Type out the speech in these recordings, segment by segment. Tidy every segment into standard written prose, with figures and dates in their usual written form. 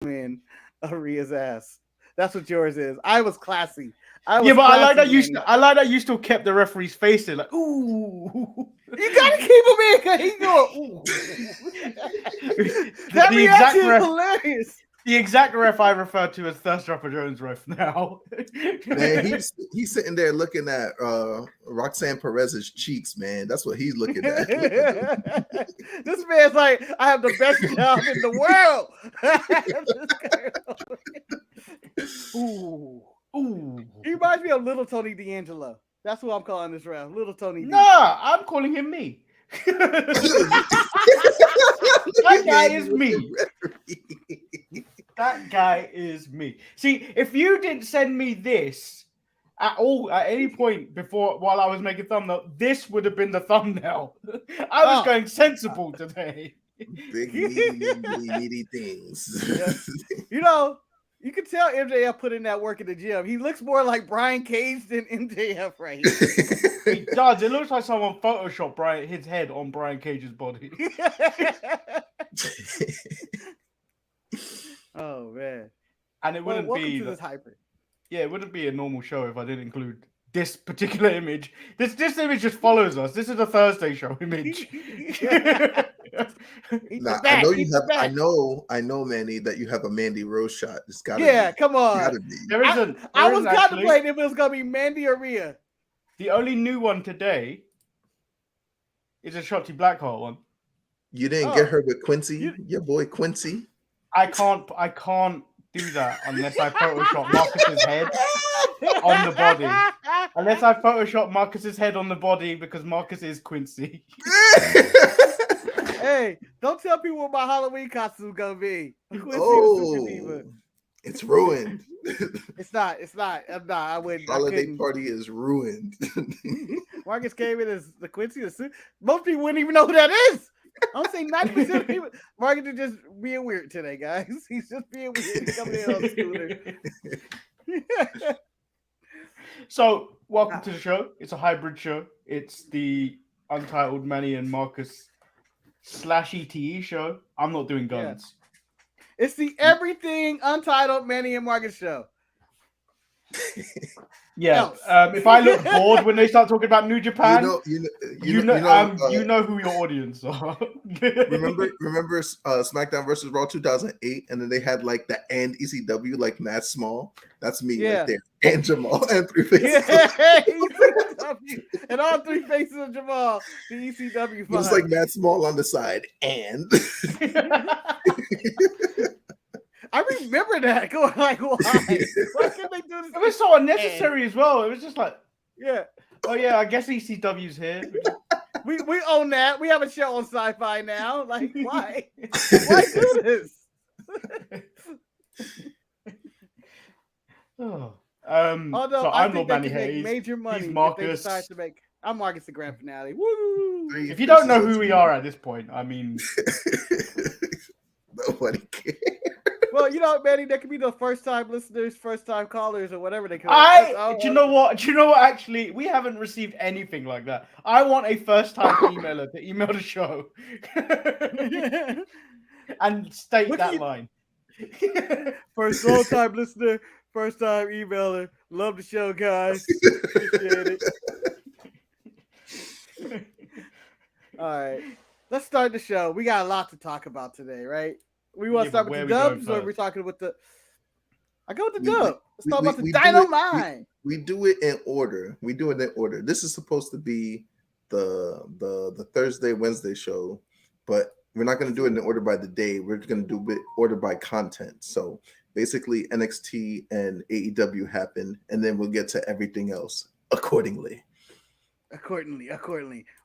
in Rhea's ass. That's what yours is. I was classy. Yeah, but I like that you still kept the referee's face in, like, ooh. You gotta keep him in because he's going, ooh. That reaction is hilarious. The exact ref I refer to as Thirst Dropper Jones ref now. Man, he's sitting there looking at Roxanne Perez's cheeks, man. That's what he's looking at. This man's like, I have the best job in the world. Ooh. He reminds me of Little Tony D'Angelo. That's who I'm calling this round. Little Tony. Nah, I'm calling him me. That guy is me. That guy is me. See, if you didn't send me this at all, at any point before while I was making thumbnail, this would have been the thumbnail. I was going sensible today. Big meaty things. Yeah. You know, you can tell MJF put in that work in the gym. He looks more like Brian Cage than MJF right here. He does. It looks like someone photoshopped his head on Brian Cage's body. Oh man! And it wouldn't be this hyper. Yeah, it wouldn't be a normal show if I didn't include this particular image. This image just follows us. This is a Thursday show image. Nah, I know you have. I know, Manny, that you have a Mandy Rose shot. It's gotta be. Come on. Gotta be. I was contemplating if it was gonna be Mandy or Rhea. The only new one today is a Shotzi Blackheart one. You didn't get her with Quincy, your boy Quincy. I can't do that unless I Photoshop Marcus's head on the body. Unless I Photoshop Marcus's head on the body because Marcus is Quincy. Hey, don't tell people what my Halloween costume is gonna be. It's ruined. It's not. I wouldn't. Holiday party is ruined. Marcus came in as the Quincy. Most people wouldn't even know who that is. I'm saying 90% of people. Marcus is just being weird today, guys. He's just being weird. He's coming in on the scooter. So, welcome to the show. It's a hybrid show. It's the Untitled Manny and Marcus / ETE show. I'm not doing guns. Yeah. It's the everything Untitled Manny and Marcus show. Yeah. If I look bored when they start talking about New Japan, you know who your audience are. remember SmackDown versus Raw 2008, and then they had like the and ECW like Matt Small. That's me right there, and Jamal, and 3 Faces. And all 3 Faces of Jamal, the ECW. It was like Matt Small on the side, and. I remember that going like, why? Why can't they do this? It was so unnecessary as well. It was just like, yeah. Oh yeah, I guess ECW's here. we own that. We have a show on Sci-Fi now. Like, why? Why do this? Although so I'm Lord Manny Hayes. Major money. He's Marcus. I'm Marcus the Grand Finale. Woo! If you don't know who we are at this point, I mean, nobody cares. Well, you know, Manny, there could be the first-time listeners, first-time callers, or whatever they call it. Do you know what? Actually, we haven't received anything like that. I want a first-time emailer to email the show and state that line. First-time listener, first-time emailer. Love the show, guys. Appreciate it. All right, let's start the show. We got a lot to talk about today, right? We want to start with the dubs, or are we talking with the? I go with the dub. Let's talk about the Dynamite. We do it in order. This is supposed to be the Thursday, Wednesday show, but we're not going to do it in order by the day. We're going to do it order by content. So basically, NXT and AEW happen, and then we'll get to everything else accordingly.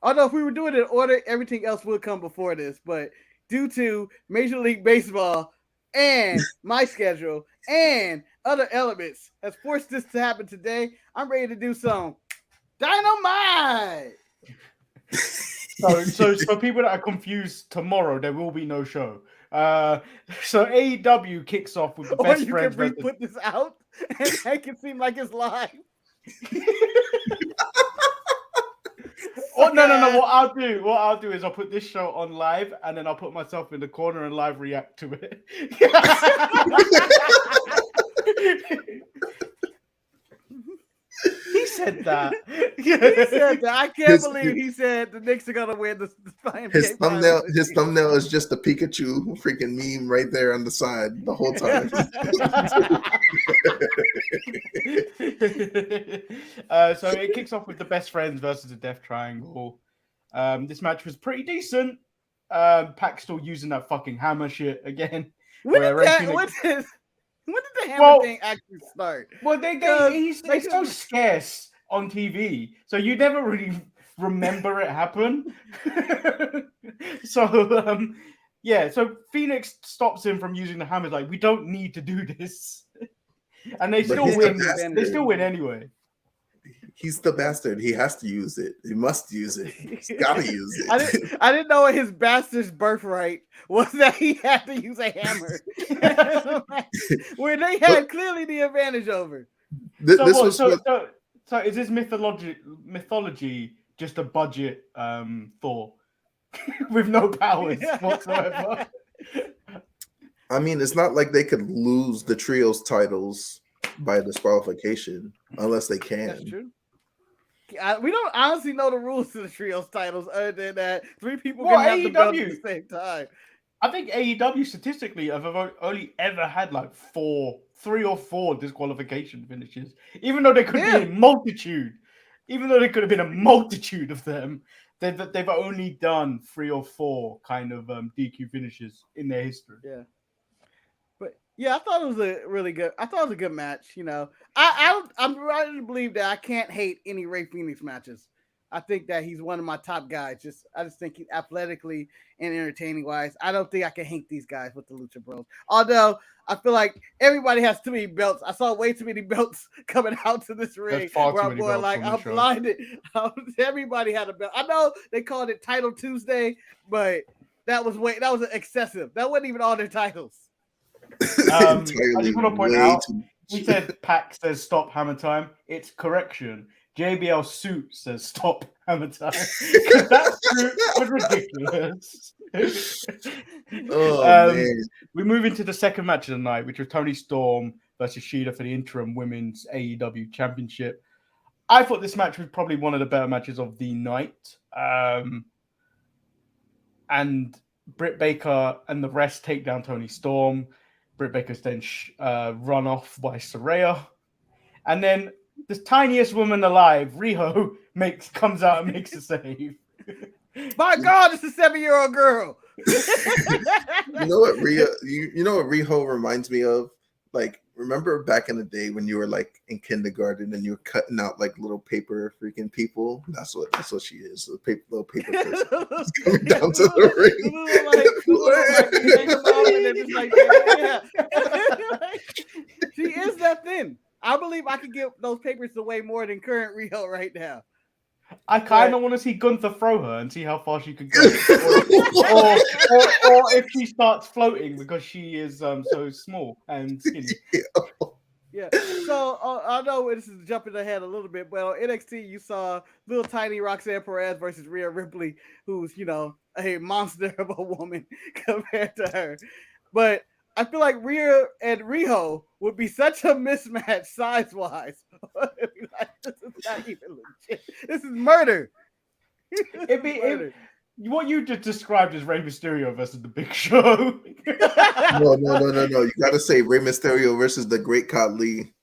Although if we were doing it in order, everything else would come before this, but. Due to Major League Baseball and my schedule and other elements has forced this to happen today, I'm ready to do some Dynamite. So for people that are confused, tomorrow there will be no show. So AEW kicks off with the best friends. Can put this out and make it seem like it's live. Oh no! What I'll do is I'll put this show on live, and then I'll put myself in the corner and live react to it. He said that. He said that. I can't believe he said the Knicks are gonna win the his thumbnail is just a Pikachu freaking meme right there on the side the whole time. So it kicks off with the Best Friends versus the Death Triangle. This match was pretty decent. Pac still using that fucking hammer shit again. When did the hammer thing actually start? Well, it's so scarce on TV, so you never really remember it happen. So Phoenix stops him from using the hammer. Like, we don't need to do this, and they still win. They still win anyway. He's the bastard. He has to use it. He must use it. He's got to use it. I didn't know his bastard's birthright was that he had to use a hammer, where they had clearly the advantage over. So is this mythology just a budget Thor with no powers whatsoever? I mean, it's not like they could lose the trios titles by disqualification unless they can. That's true. We don't honestly know the rules to the trios titles other than that 3 people can have the belt at the same time. I think AEW statistically have only ever had like 3 or 4 disqualification finishes, even though there could have been a multitude. Even though there could have been a multitude of them, they've only done 3 or 4 kind of DQ finishes in their history. Yeah. Yeah, I thought it was a good match. You know, I'm ready to believe that I can't hate any Rey Fenix matches. I think that he's one of my top guys. I just think he's athletically and entertaining wise. I don't think I can hate these guys with the Lucha Bros. Although I feel like everybody has too many belts. I saw way too many belts coming out to this ring where I'm going like, I'm blinded. Everybody had a belt. I know they called it Title Tuesday, but that was excessive. That wasn't even all their titles. I just want to point out, we said Pac says stop hammer time. It's correction. JBL Suit says stop hammer time. Because that suit was ridiculous. Man. We move into the second match of the night, which was Toni Storm versus Shida for the interim women's AEW championship. I thought this match was probably one of the better matches of the night. And Britt Baker and the rest take down Toni Storm. Britt Baker's then run off by Saraya. And then the tiniest woman alive, Riho, comes out and makes a save. My God, it's a 7-year-old girl. You know what Riho reminds me of? Like, remember back in the day when you were like in kindergarten and you were cutting out like little paper freaking people? That's what she is. Little paper person coming down to the ring. She is that thin. I believe I could give those papers away more than current Riho right now. I kind of want to see Gunther throw her and see how far she could go. or if she starts floating because she is so small and skinny. Yeah. So I know this is jumping ahead a little bit, but on NXT you saw little tiny Roxanne Perez versus Rhea Ripley, who's, you know, a monster of a woman compared to her. But I feel like Rhea and Riho would be such a mismatch size-wise. This is not even legit. This is murder. What you just described as Rey Mysterio versus the Big Show. No. You gotta say Rey Mysterio versus the Great Khali.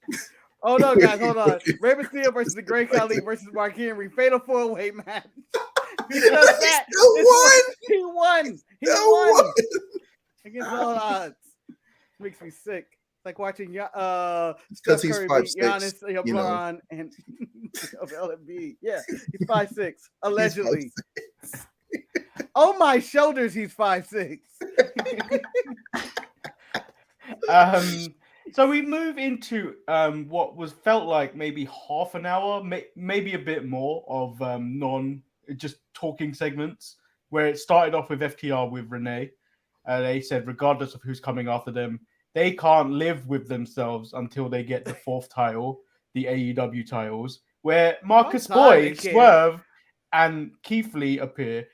Oh no, guys, hold on. Rey Mysterio versus the Great Khali versus Mark Henry. Fatal 4-way match. He won. Against all odds. Makes me sick. It's like watching because he's 5'6", Giannis, LeBron, and LMB. Yeah, he's 5'6", allegedly. He's 5'6". On my shoulders, he's 5'6". So we move into what felt like maybe half an hour, maybe a bit more of just talking segments, where it started off with FTR with Renee. They said regardless of who's coming after them, they can't live with themselves until they get the 4th title, the AEW titles, where Marcus Boy, Swerve, and Keith Lee appear.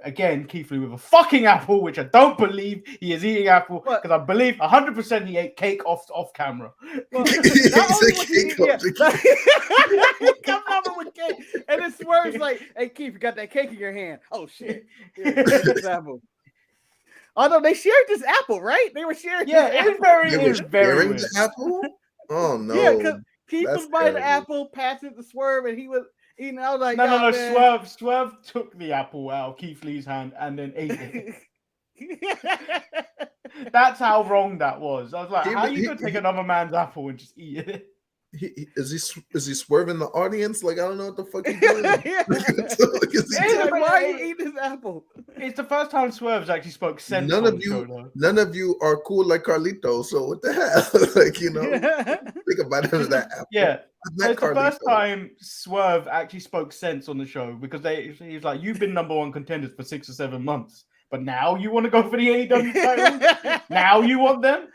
Again, Keith Lee with a fucking apple, which I don't believe he is eating apple, because I believe 100% he ate cake off camera. Well, He not only was he ate cake off the he comes over with cake, and it swerves like, "Hey, Keith, you got that cake in your hand? Oh shit, yeah, this apple." Although they shared this apple, right? They were sharing. Yeah, this it was apple. very, They it were was very sharing weird. the apple? Oh no. Yeah, because Keith That's was buying the terrible. apple, passing the Swerve, and he was eating. I was like, No. man. Swerve took the apple out of Keith Lee's hand and then ate it. That's how wrong that was. I was like, how you gonna take another man's apple and just eat it? Is he swerving the audience? Like, I don't know what the fuck he's doing. Why are you eating this apple? It's the first time Swerve's actually spoke sense. None of you are cool like Carlito. So what the hell? Like, think about it as that apple. Yeah. So it's the first time Swerve actually spoke sense on the show, because he's like, you've been number one contenders for 6 or 7 months, but now you want to go for the AEW title? Now you want them?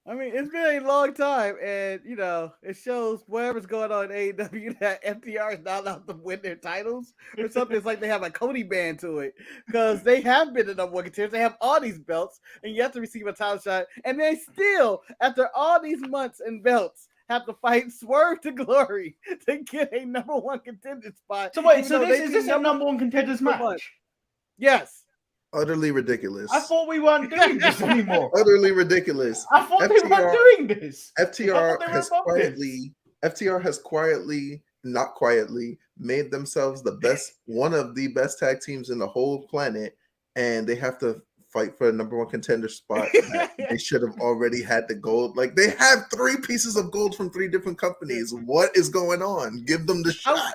I mean, it's been a long time, and it shows whatever's going on in AEW that FTR is not allowed to win their titles or something. It's like they have a Cody band to it, because they have been the number one contenders. They have all these belts, and you have to receive a title shot, and they still, after all these months and belts, have to fight Swerve to Glory to get a number one contender spot. So wait, so is this a number one contenders match? Yes. Utterly ridiculous. I thought we weren't doing this anymore. Utterly ridiculous. I thought they weren't doing this. FTR has quietly, not quietly, made themselves one of the best tag teams in the whole planet, and they have to fight for a number one contender spot. They should have already had the gold. Like, they have 3 pieces of gold from 3 different companies. What is going on? Give them the shot.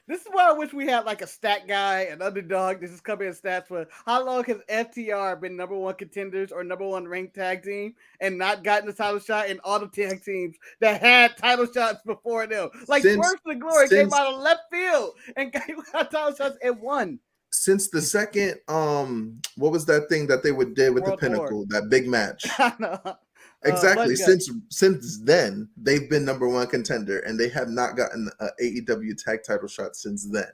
This is why I wish we had like a stat guy, an underdog. This is coming in stats for how long has FTR been number one contenders or number one ranked tag team and not gotten the title shot in all the tag teams that had title shots before them. Like Swerve to Glory came out of left field and got title shots and won. Since the second, what was that thing that they did with the Pinnacle, that big match? I know. Exactly. Since then, they've been number one contender, and they have not gotten an AEW tag title shot since then.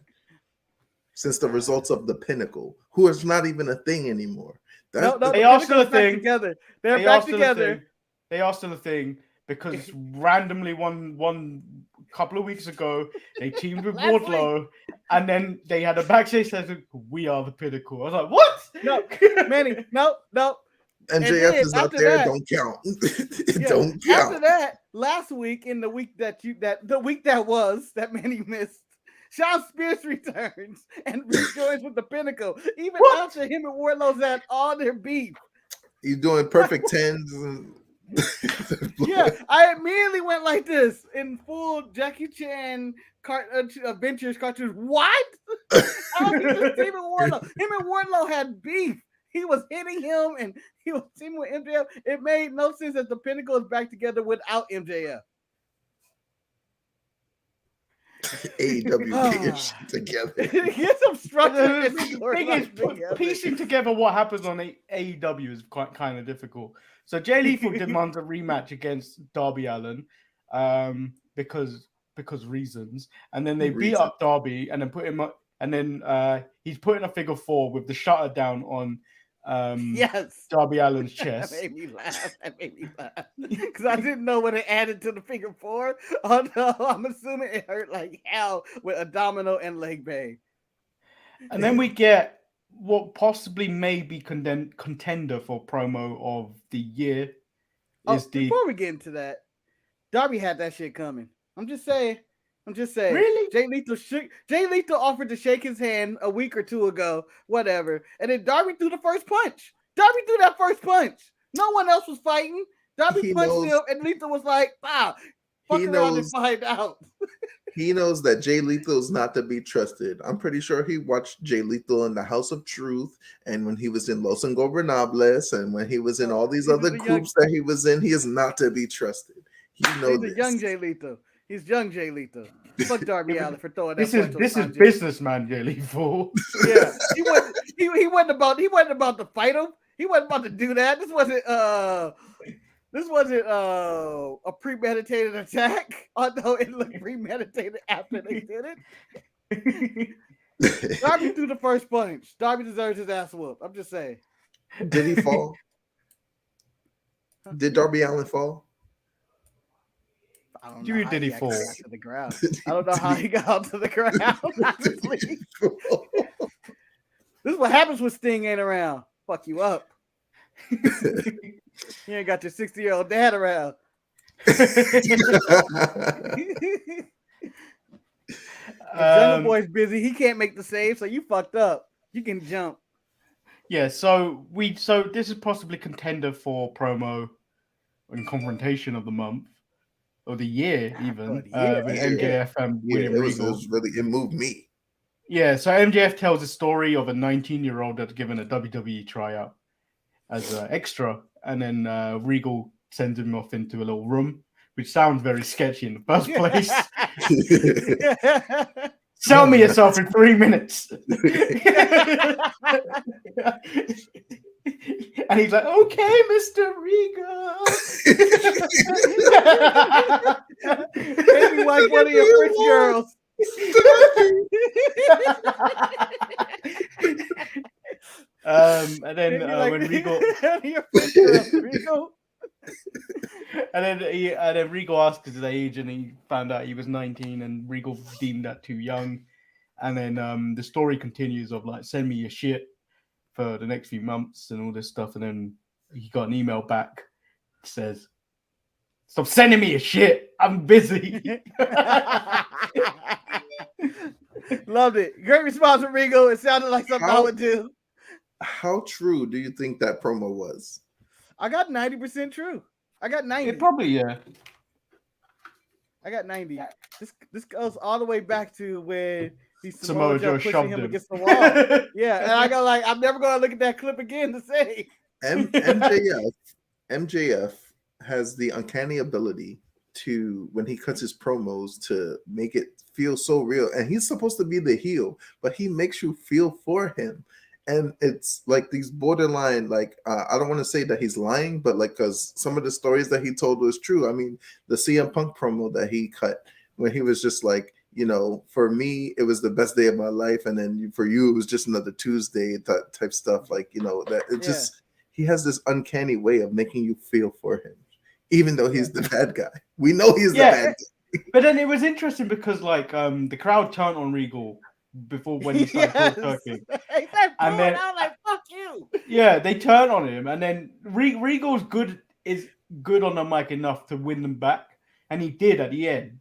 Since the results of the Pinnacle, who is not even a thing anymore. They are still a thing. They're back together. They are still a thing because randomly one couple of weeks ago they teamed with Wardlow, and then they had a backstage session. We are the Pinnacle. I was like, what? No, Manny, no. MJF is not there. Don't count. Don't count. After that, last week in the week that Manny missed, Sean Spears returns and rejoins with the Pinnacle. Even after him and Wardlow's had all their beef. He's doing perfect 10s. Yeah, I immediately went like this in full Jackie Chan Adventures cartoons. What? How did this team and Wardlow? Him and Wardlow had beef. He was hitting him and he was teaming with MJF. It made no sense that the Pinnacle is back together without MJF. AEW get your shit together. Get some structure. The thing is, piecing together what happens on AEW is quite kind of difficult. So Jay Lethal demands a rematch against Darby Allin because reasons, and then they beat up Darby and then put him up, and then he's putting a figure 4 with the shutter down on Darby Allin's chest. That made me laugh. Because I didn't know what it added to the figure 4. Although I'm assuming it hurt like hell with a domino and leg bang. And then we get what possibly may be contender for promo of the year. Before we get into that, Darby had that shit coming. I'm just saying. Really? Jay Lethal offered to shake his hand a week or 2 ago, whatever. And then Darby threw the first punch. Darby threw that first punch. No one else was fighting. Darby punched him, and Lethal was like, fuck around and find out. He knows that Jay Lethal is not to be trusted. I'm pretty sure he watched Jay Lethal in the House of Truth, and when he was in Los Ingobernables, and when he was in all these other groups that he was in, he is not to be trusted. He knows He's a young Jay Lethal. He's young Jay Lethal. Fuck Darby Allin for throwing that. This is businessman Jay Lethal. Yeah, he wasn't about to fight him. He wasn't about to do that. This wasn't This wasn't a premeditated attack, although it looked premeditated after they did it. Darby threw the first punch. Darby deserves his ass whoop. I'm just saying. Did he fall? Did Darby Allin fall? I don't You know. did he Got fall? to the ground. I don't know how he got to the ground. Honestly. This is what happens when Sting ain't around. Fuck you up. You ain't got your 60-year-old dad around. Jungle Boy's busy. He can't make the save, so you fucked up. You can jump. Yeah, so this is possibly contender for promo and confrontation of the month or the year, even with MJF and William Regal. It moved me. Yeah, so MJF tells a story of a 19-year-old that's given a WWE tryout as an extra, and then Regal sends him off into a little room, which sounds very sketchy in the first place. Sell me yourself in 3 minutes. And he's like, okay, Mr. Regal. Maybe like one of your French girls. And then when Regal and then Regal asked his age, and he found out he was 19, and Regal deemed that too young. And then the story continues of like, send me your shit for the next few months and all this stuff. And then he got an email back that says, stop sending me your shit. I'm busy. Loved it. Great response from Regal. It sounded like something I would do. How true do you think that promo was? I got 90% true. I got 90. It probably, yeah. I got 90. This goes all the way back to when Samoa Joe pushing him against the wall. Yeah, and I got like, I'm never going to look at that clip again to say. MJF has the uncanny ability to, when he cuts his promos, to make it feel so real. And he's supposed to be the heel, but he makes you feel for him. And it's like these borderline, like, I don't want to say that he's lying, but like, because some of the stories that he told was true. I mean, the CM Punk promo that he cut when he was just like, you know, for me, it was the best day of my life. And then for you, it was just another Tuesday type stuff. Like, you know, that it just, he has this uncanny way of making you feel for him, even though he's the bad guy. We know he's the bad guy. But then it was interesting because like the crowd turned on Regal before when he started talking. And then I was like, fuck you. Yeah, they turn on him, and then Regal's is good on the mic enough to win them back. And he did at the end.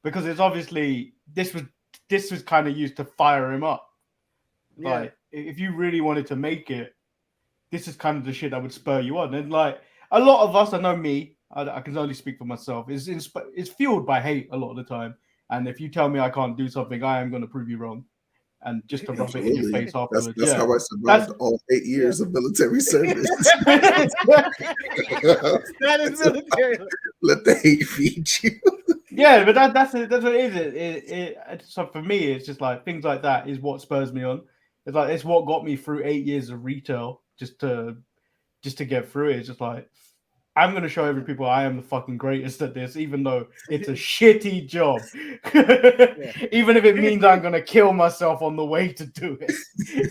Because it's obviously this was kind of used to fire him up. Yeah. Like if you really wanted to make it, this is kind of the shit that would spur you on. And like a lot of us, I know me, I can only speak for myself, is fueled by hate a lot of the time. And if you tell me I can't do something, I am going to prove you wrong. And just to rub it in your face afterwards. That's how I survived all 8 years of military service. That is military. Let the hate feed you. Yeah, but that's what it is. So for me, it's just like things like that is what spurs me on. It's like it's what got me through 8 years of retail just to get through it. It's just like I'm going to show every people I am the fucking greatest at this, even though it's a shitty job. Even if it means I'm going to kill myself on the way to do it.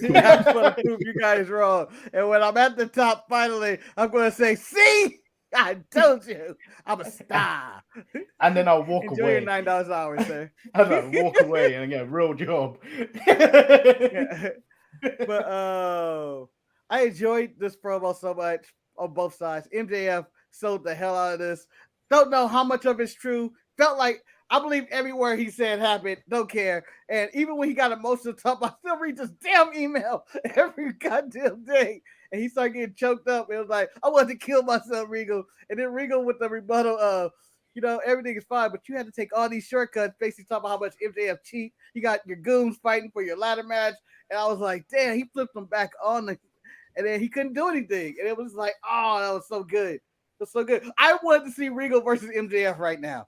That's going to prove you guys wrong. And when I'm at the top, finally, I'm going to say, see? I told you. I'm a star. And then I'll walk Enjoy away. Your $9 an hour, sir. And I'll walk away and get a real job. But I enjoyed this promo so much on both sides. MJF sold the hell out of this. Don't know how much of it's true. Felt like I believe every word he said happened. Don't care. And even when he got emotional tough, I still read this damn email every goddamn day. And he started getting choked up. It was like, I wanted to kill myself, Regal. And then Regal with the rebuttal of, you know, everything is fine, but you had to take all these shortcuts, basically talking about how much MJF cheat. You got your goons fighting for your ladder match. And I was like, damn, he flipped them back on the, and then he couldn't do anything. And it was like, oh, that was so good. It was so good. I wanted to see Regal versus MJF right now.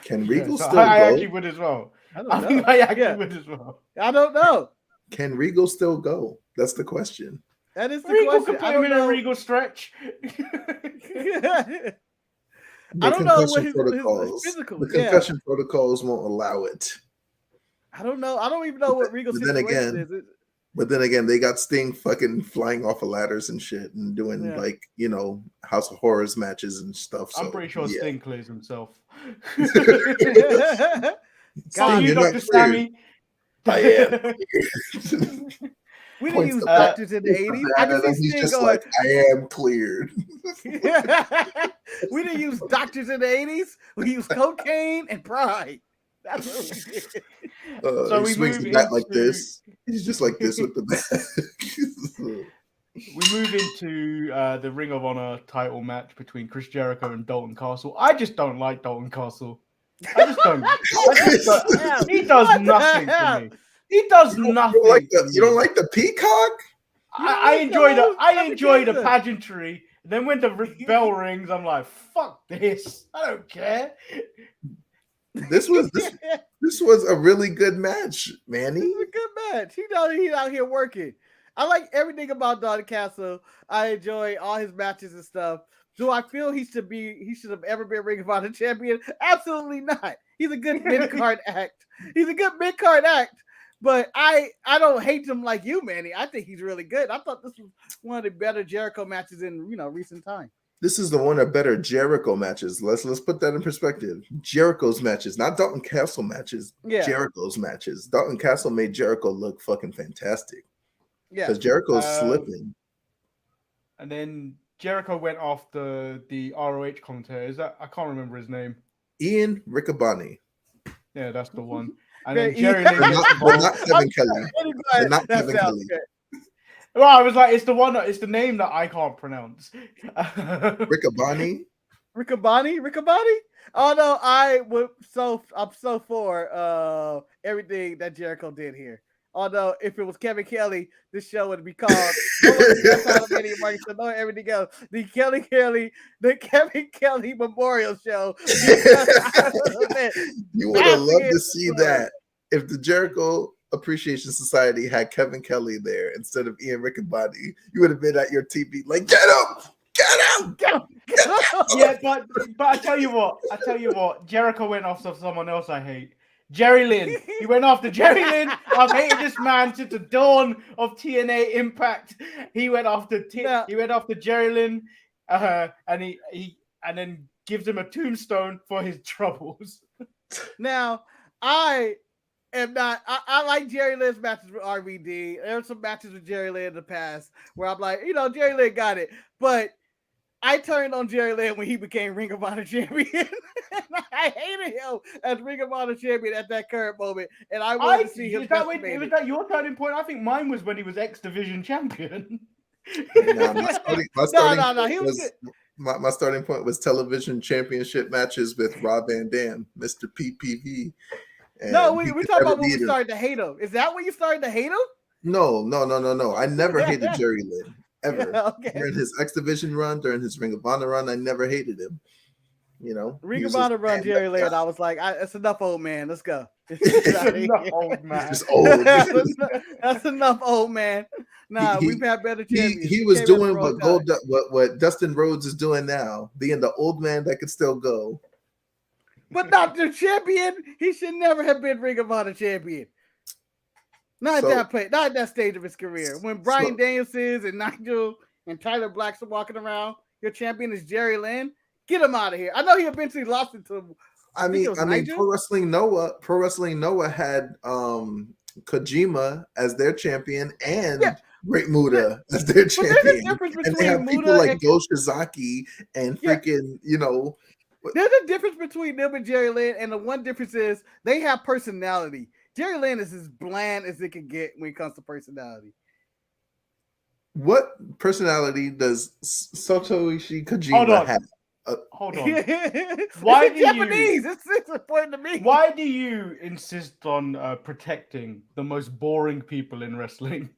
Can Regal still I go? actually would as well. I think I actually would as well. I don't know. Can Regal still go? That's the question. That is the Regal question. can I put him don't in a know. Regal stretch. The I don't know what concussion protocols. his physical. The concussion protocols won't allow it. I don't know. I don't even know what Regal's situation is. But then again, they got Sting fucking flying off of ladders and shit and doing like, you know, House of Horrors matches and stuff. So, I'm pretty sure Sting clears himself. God, you, Dr. Sammy. I am. We didn't use doctors in the 80s. I can see Sting going, like, I am cleared. We didn't use doctors in the 80s. We used cocaine and pride. That's what we did. So he we swings move the bat into... like this. He's just like this with the bat. We move into the Ring of Honor title match between Chris Jericho and Dalton Castle. I just don't like Dalton Castle. I just don't. He does nothing for me. He does nothing. You don't like the peacock? I enjoy the pageantry. Then when the bell rings, I'm like, fuck this. I don't care. This was a really good match, Manny. It was a good match. He's out here working. I like everything about Dalton Castle. I enjoy all his matches and stuff. Do I feel he should have ever been Ring of Honor champion? Absolutely not. He's a good mid-card act. But I don't hate him like you, Manny. I think he's really good. I thought this was one of the better Jericho matches in recent time. This is the one of better Jericho matches. Let's put that in perspective. Jericho's matches, not Dalton Castle matches. Yeah. Jericho's matches. Dalton Castle made Jericho look fucking fantastic. Yeah, because Jericho's slipping. And then Jericho went off the ROH commentator. I can't remember his name. Ian Riccaboni. Yeah, that's the one. And then Jerry Lynn. Not Kevin Kelly. Not Kevin Kelly. Well, I was like, it's the name that I can't pronounce. Riccaboni. Oh no, I'm so for everything that Jericho did here. Although if it was Kevin Kelly, this show would be called Untitled Manny and Marcus, everything else. The Kevin Kelly Memorial Show. You would have loved to see that if the Jericho Appreciation Society had Kevin Kelly there instead of Ian Riccaboni. You would have been at your TV like, get him. Yeah, but I tell you what, Jericho went off of someone else I hate. Jerry Lynn. He went after Jerry Lynn. I've hated this man since the dawn of TNA Impact. He went after Jerry Lynn, and he then gives him a tombstone for his troubles. Now, I like Jerry Lynn's matches with RVD. There were some matches with Jerry Lynn in the past where I'm like, Jerry Lynn got it, but I turned on Jerry Lynn when he became Ring of Honor champion. I hated him as Ring of Honor champion at that current moment, and I wanted to see him. Was that your turning point? I think mine was when he was X Division champion. My starting point was television championship matches with Rob Van Dam, Mr. PPV. No, we talking about when we started to hate him. Is that when you started to hate him? No. I never hated Jerry Lynn. Ever. Okay. During his X Division run, during his Ring of Honor run, I never hated him. Ring of Honor run, Jerry Lynn. I was like, it's enough, old man. Let's go. Enough, old man. Just old. That's enough, old man. Nah, we've had better champions. He was doing what Dustin Rhodes is doing now, being the old man that could still go. But not the champion. He should never have been Ring of Honor champion. Not at that stage of his career. When Bryan Danielson and Nigel and Tyler Black's are walking around, your champion is Jerry Lynn. Get him out of here. I know he eventually lost it to. I mean, Pro Wrestling Noah had Kojima as their champion and Great Muta as their champion, and they have people like Go Shizaki and freaking There's a difference between them and Jerry Lynn, and the one difference is they have personality. Jerry Lynn is as bland as it can get when it comes to personality. What personality does Satoshi Kojima have? Hold on. Why do Japanese? It's important to me. Why do you insist on protecting the most boring people in wrestling?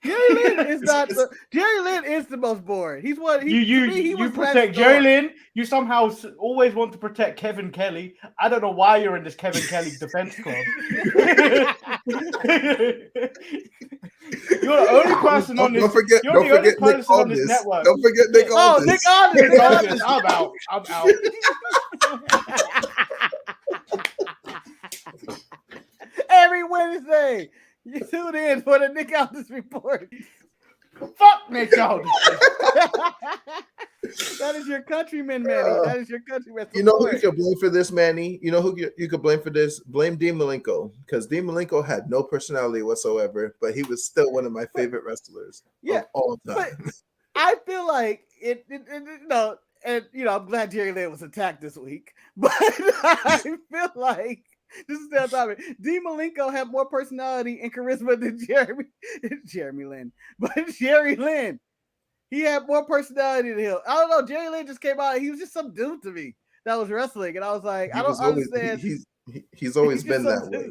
Jerry Lynn is not the Jerry Lynn is the most boring. He's what he to me, he you was protect Jerry Lynn. You somehow always want to protect Kevin Kelly. I don't know why you're in this Kevin Kelly defense club. You're the only person on this. You're the only person on this network. Don't forget Nick Aldis. Nick Aldis. I'm out. Every Wednesday, you tune in for the Nick Aldis report. Fuck Nick Aldis. That is your countryman, Manny. That is your countryman. You know who you could blame for this, Manny? You know who you could blame for this? Blame Dean Malenko, because Dean Malenko had no personality whatsoever, but he was still one of my favorite wrestlers of all time. But I feel like it and I'm glad Jerry Lynn was attacked this week, but I feel like this is the topic. Dean Malenko had more personality and charisma than Jeremy Lynn, but Jerry Lynn. He had more personality than him. I don't know. Jerry Lynn just came out. He was just some dude to me that was wrestling, and I was like, I don't understand. He's always been that way. At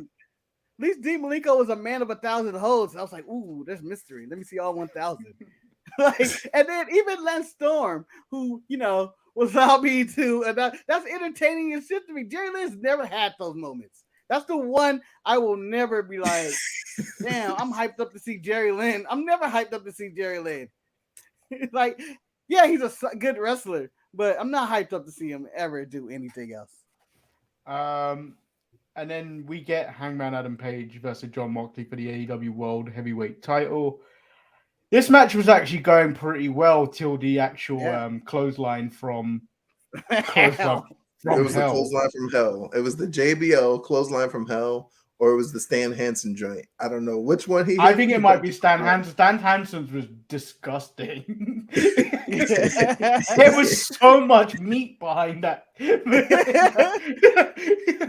least Dean Malenko was a man of 1,000 holds. I was like, ooh, there's mystery. Let me see all 1,000. And then even Lance Storm, who was allowed me to, and that's entertaining and shit to me. Jerry Lynn's never had those moments. That's the one I will never be like, damn, I'm hyped up to see Jerry Lynn. I'm never hyped up to see Jerry Lynn. Like, yeah, he's a good wrestler, but I'm not hyped up to see him ever do anything else. And then we get Hangman Adam Page versus John Moxley for the AEW World Heavyweight title. This match was actually going pretty well till the actual clothesline from hell. It was the clothesline from hell. It was the JBL clothesline from hell, or it was the Stan Hansen joint. I don't know which one he hit. I think it might be Stan Hansen. Stan Hansen's was disgusting. There was so much meat behind that.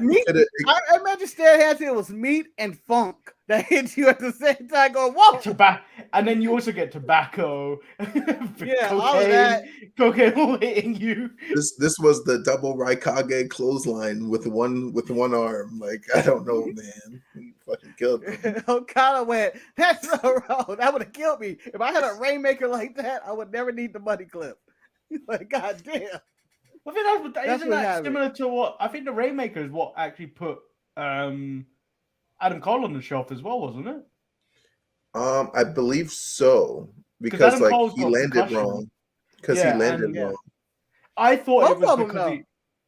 Meat. I imagine Stan Hansen was meat and funk that hit you at the same time. Go, whoa! And then you also get tobacco. All of that. Cocaine hitting you. This was the double Raikage clothesline with one arm. Like, I don't know, man. He fucking killed me. Okada went, that's the road. That would have killed me. If I had a Rainmaker like that, I would never need the money clip. Like, god damn. I think isn't that similar to what I think the Rainmaker is what actually put Adam Cole on the shelf as well, wasn't it? I believe so, because like he landed wrong. Because he landed wrong. I thought it was because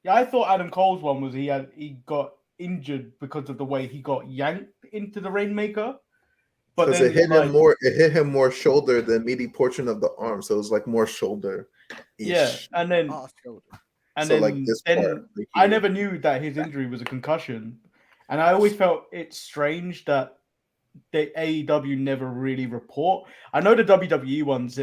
I thought Adam Cole's one was he got injured because of the way he got yanked into the Rainmaker. But because it hit him more shoulder than meaty portion of the arm, so it was like more shoulder. Yeah, and then I never knew that his injury was a concussion, and I always felt it's strange that the AEW never really report. I know the WWE ones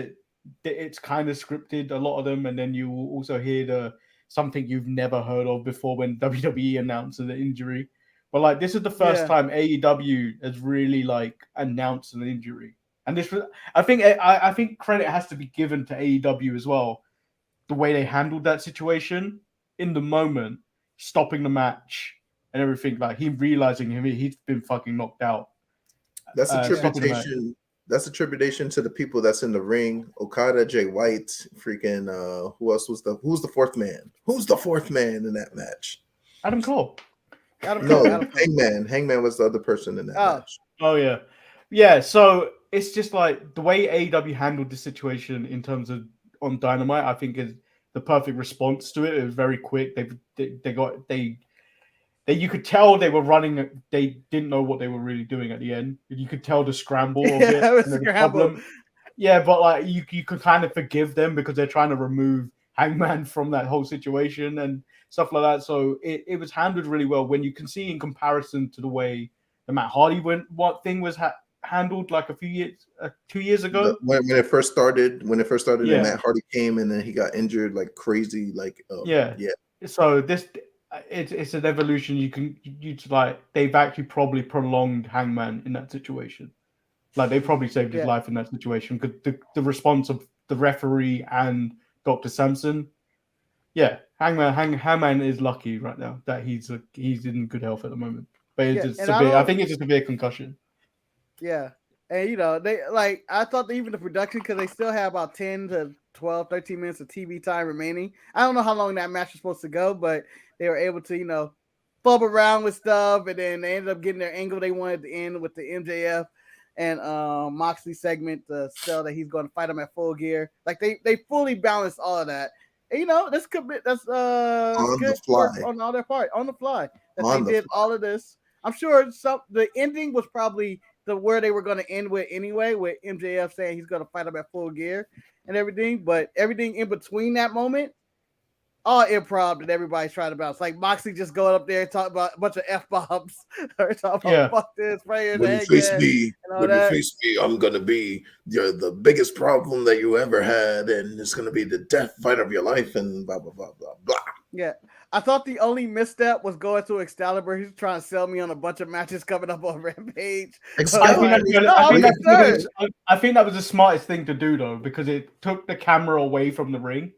it's kind of scripted, a lot of them, and then you will also hear something you've never heard of before when WWE announces the injury. But like this is the first time AEW has really like announced an injury, and this was I think credit has to be given to AEW as well, the way they handled that situation in the moment, stopping the match and everything. Like him realizing he's been fucking knocked out. That's a tribulation. That's a tribulation to the people that's in the ring. Okada, Jay White, freaking who's the fourth man? Who's the fourth man in that match? Adam Cole. Hangman. Hangman was the other person in that match. Oh yeah. Yeah, so it's just like the way AEW handled the situation in terms of on Dynamite, I think is the perfect response to it. It was very quick. You could tell they were running. They didn't know what they were really doing at the end. You could tell the scramble of it. It was a scramble. Yeah, but like you could kind of forgive them because they're trying to remove Hangman from that whole situation and stuff like that. So it was handled really well. When you can see in comparison to the way the Matt Hardy thing was handled like 2 years ago when it first started. And Matt Hardy came and then he got injured like crazy. So this. It's an evolution. They've actually probably prolonged Hangman in that situation. Like they probably saved his life in that situation because the response of the referee and Dr. Sampson. Yeah, Hangman is lucky right now that he's in good health at the moment. But it's severe. I think it's a severe concussion. Yeah, And they I thought that even the production, because they still have about 10 to 12, 13 minutes of TV time remaining. I don't know how long that match was supposed to go, but they were able to, bub around with stuff, and then they ended up getting their angle they wanted to end with the MJF and Moxley segment to sell that he's going to fight him at Full Gear. Like they fully balanced all of that. And that's good the work fly. on all their part, on the fly. That On they the did all of this. I'm sure the ending was probably where they were going to end with anyway, with MJF saying he's going to fight him at Full Gear and everything. But everything in between that moment, all improv that everybody's trying to bounce. Like Moxley just going up there and talking about a bunch of F-bombs or talking about fuck this, praying when you face me, I'm gonna be the biggest problem that you ever had, and it's gonna be the death fight of your life, and blah blah blah blah blah. Yeah. I thought the only misstep was going to Excalibur. He's trying to sell me on a bunch of matches coming up on Rampage. I think that was the smartest thing to do, though, because it took the camera away from the ring,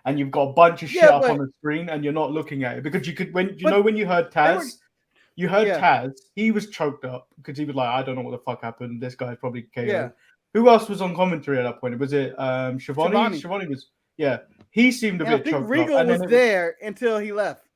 and you've got a bunch of shit up on the screen, and you're not looking at it. Because you could, when you heard Taz, Taz, he was choked up because he was like, I don't know what the fuck happened. This guy's probably KO. Yeah. Who else was on commentary at that point? Was it Shivani? Shivani was, yeah. He seemed a bit choked up. Regal was there until he left.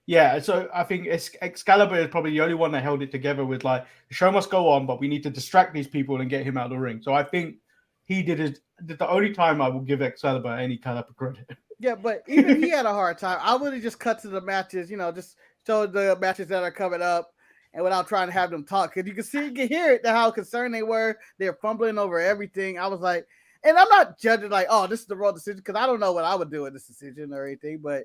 Yeah, so I think Excalibur is probably the only one that held it together with like, the show must go on, but we need to distract these people and get him out of the ring. So I think he did the only time I will give Excalibur any kind of credit. Yeah, but even he had a hard time. I would have just cut to the matches, just show the matches that are coming up, and without trying to have them talk. Because you can hear it, how concerned they were. They're fumbling over everything. I was like, and I'm not judging like, oh, this is the wrong decision, because I don't know what I would do in this decision or anything, but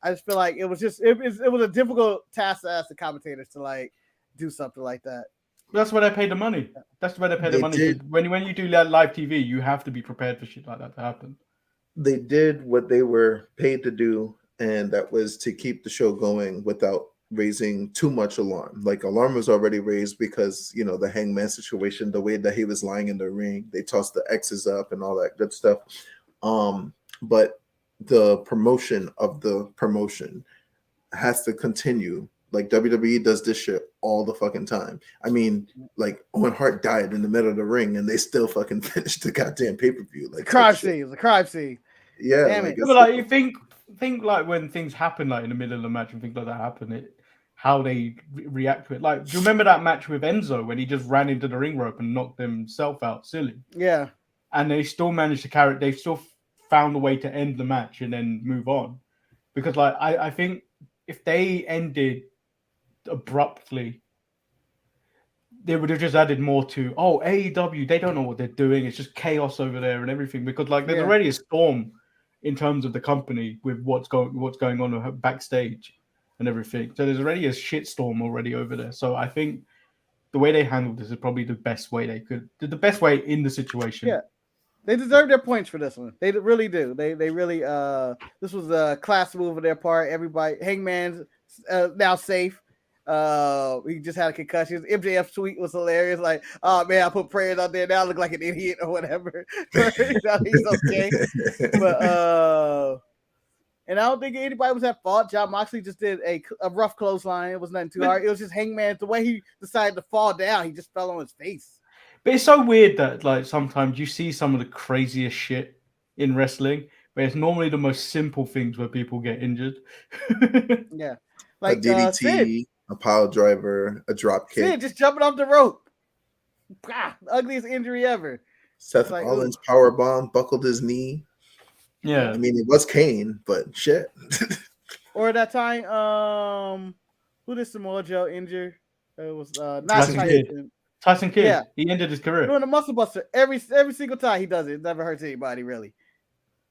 I just feel like it was a difficult task to ask the commentators to like do something like that. That's why they pay the money. That's why they pay the money. When you do live TV, you have to be prepared for shit like that to happen. They did what they were paid to do, and that was to keep the show going without raising too much alarm. Like, alarm was already raised because, the Hangman situation, the way that he was lying in the ring, they tossed the X's up and all that good stuff. But the promotion of the promotion has to continue. Like, WWE does this shit all the fucking time. I mean, like, Owen Hart died in the middle of the ring, and they still fucking finished the goddamn pay-per-view. Like, crime scene. Yeah. Damn it. But like, you think like when things happen, like in the middle of the match and things like that happen, how they react to it. Like, do you remember that match with Enzo when he just ran into the ring rope and knocked himself out silly? Yeah. And they still managed to carry it. They still found a way to end the match and then move on. Because like, I think if they ended abruptly, they would have just added more to, AEW, they don't know what they're doing. It's just chaos over there and everything. Because like, there's already a storm in terms of the company with what's going on backstage and everything. So there's already a shitstorm already over there. So I think the way they handled this is probably the best way they could. The best way in the situation. Yeah. They deserve their points for this one. They really do. They really this was a class move on their part. Everybody, Hangman's now safe. He just had a concussion. MJF tweet was hilarious. Like, oh man, I put prayers out there. Now I look like an idiot or whatever. He's okay. But and I don't think anybody was at fault. Jon Moxley just did a rough clothesline. It was nothing too hard. It was just Hangman. The way he decided to fall down, he just fell on his face. But it's so weird that like sometimes you see some of the craziest shit in wrestling, but it's normally the most simple things where people get injured. Yeah, like a DDT, a pile driver, a drop kick. Sid just jumping off the rope. Ugliest injury ever. Seth Rollins power bomb, buckled his knee. Yeah, I mean it was Kane, but shit. Or that time, who did Samoa Joe injure? It was not Tyson. Tyson Kidd. Yeah. He ended his career. Doing a muscle buster every single time he does it. It never hurts anybody really.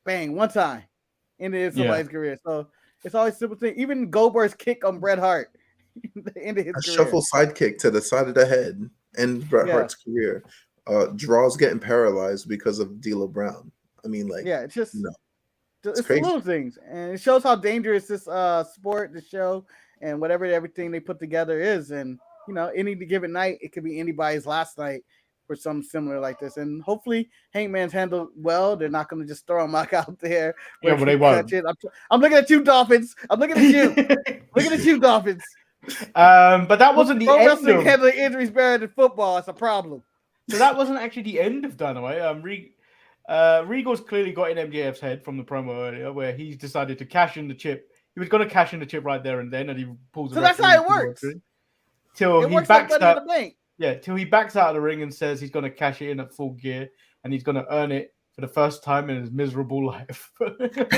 Bang, one time, ended somebody's career. So it's always simple thing. Even Goldberg's kick on Bret Hart ended his career. Shuffle sidekick to the side of the head and Bret Hart's career. Draws getting paralyzed because of D'Lo Brown. I mean, like, it's just it's crazy. The little things, and it shows how dangerous this sport, the show, and everything they put together is. And any given night, it could be anybody's last night for something similar like this. And hopefully, Hangman's handled well. They're not going to just throw him back out there. Yeah, but they won't. I'm looking at you, Dolphins. I'm looking at you. Looking at you, Dolphins. But that wasn't the end wrestling handling injuries better than football. It's a problem. So that wasn't actually the end of Dynamite. Regal's clearly got in MJF's head from the promo earlier, where he's decided to cash in the chip. He was going to cash in the chip right there and then, and he pulls. So that's how it works. Till it he works backs like Money in the Bank. Yeah, till he backs out of the ring and says he's going to cash it in at full gear and he's going to earn it for the first time in his miserable life.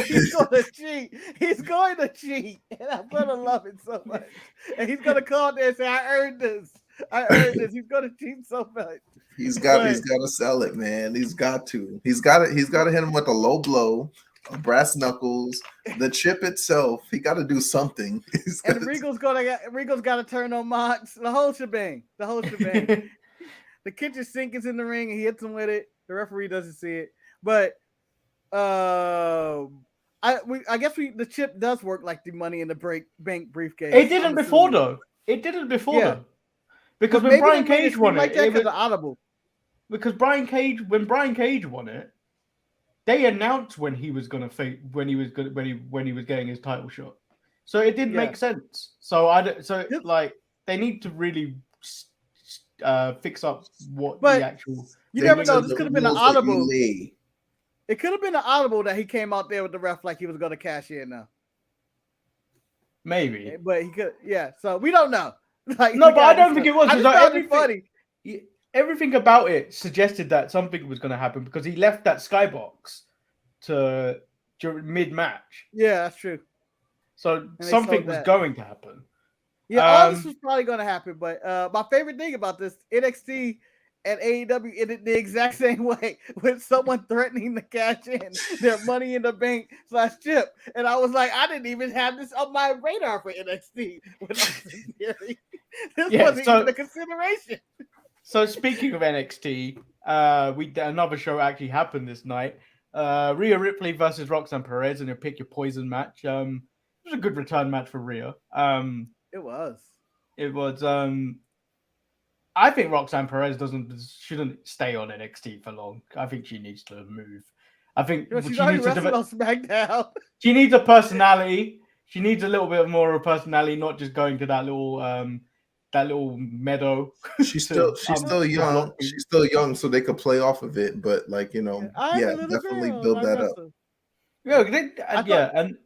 He's going to cheat. He's going to cheat, and I'm going to love it so much. And he's going to call there and say, "I earned this. I earned this." He's going to cheat so much. He's got to sell it, man. He's got to hit him with a low blow, brass knuckles, the chip itself. He got to do something. And Regal's got to turn on Mox. The whole shebang. The kitchen sink is in the ring, and he hits him with it. The referee doesn't see it, but I guess the chip does work like the Money in the Bank briefcase. It didn't before though. Though. Because when Brian Cage won it was audible. Because when Brian Cage won it, they announced when he was going to fight, when he was getting his title shot. So it didn't make sense. They need to really fix up what the actual. You never know. This could have been an audible. It could have been an audible that he came out there with the ref like he was going to cash in now. Maybe, but he could. Yeah. So we don't know. But I don't think it was. I found it funny. Everything about it suggested that something was going to happen because he left that skybox during mid-match. Yeah, that's true. So something was going to happen. Yeah, all this was probably going to happen. But my favorite thing about this, NXT and AEW ended the exact same way, with someone threatening to cash in their Money in the Bank /chip. And I was like, I didn't even have this on my radar for NXT. This wasn't even a consideration. So speaking of NXT, another show actually happened this night. Rhea Ripley versus Roxanne Perez in a pick your poison match. It was a good return match for Rhea. It was. I think Roxanne Perez shouldn't stay on NXT for long. I think she needs to move. I think she's already wrestling on SmackDown. She needs a personality. She needs a little bit more of a personality, not just going to that little meadow. She's still young. She's still young, so they could play off of it. But definitely build that up. And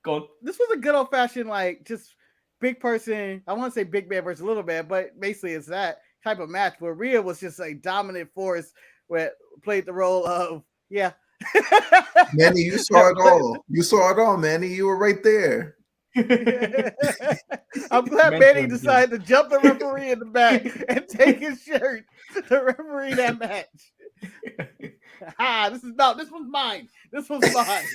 go on. This was a good old fashioned just big person. I want to say big man versus little man, but basically it's that type of match where Rhea was just a dominant force, where played the role of Manny, you saw it all. You saw it all, Manny. You were right there. I'm glad Manny decided to jump the referee in the back and take his shirt to referee that match. This was mine. This was mine.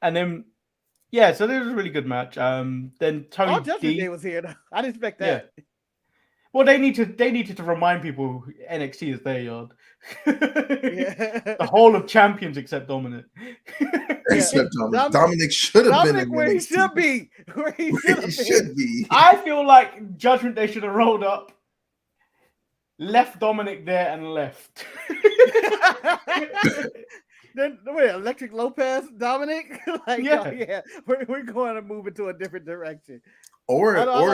And then so this was a really good match. Then Tony Judgment Day was here. I didn't expect that. Yeah. Well, they needed to remind people NXT is their yard. The whole of champions except Dominic. Except Dominic. Dominic should have been where he should be. Where he should be. I feel like Judgment Day should have rolled up, left Dominic there, and left. Then wait, Electric Lopez, Dominic? We're going to move into a different direction. Or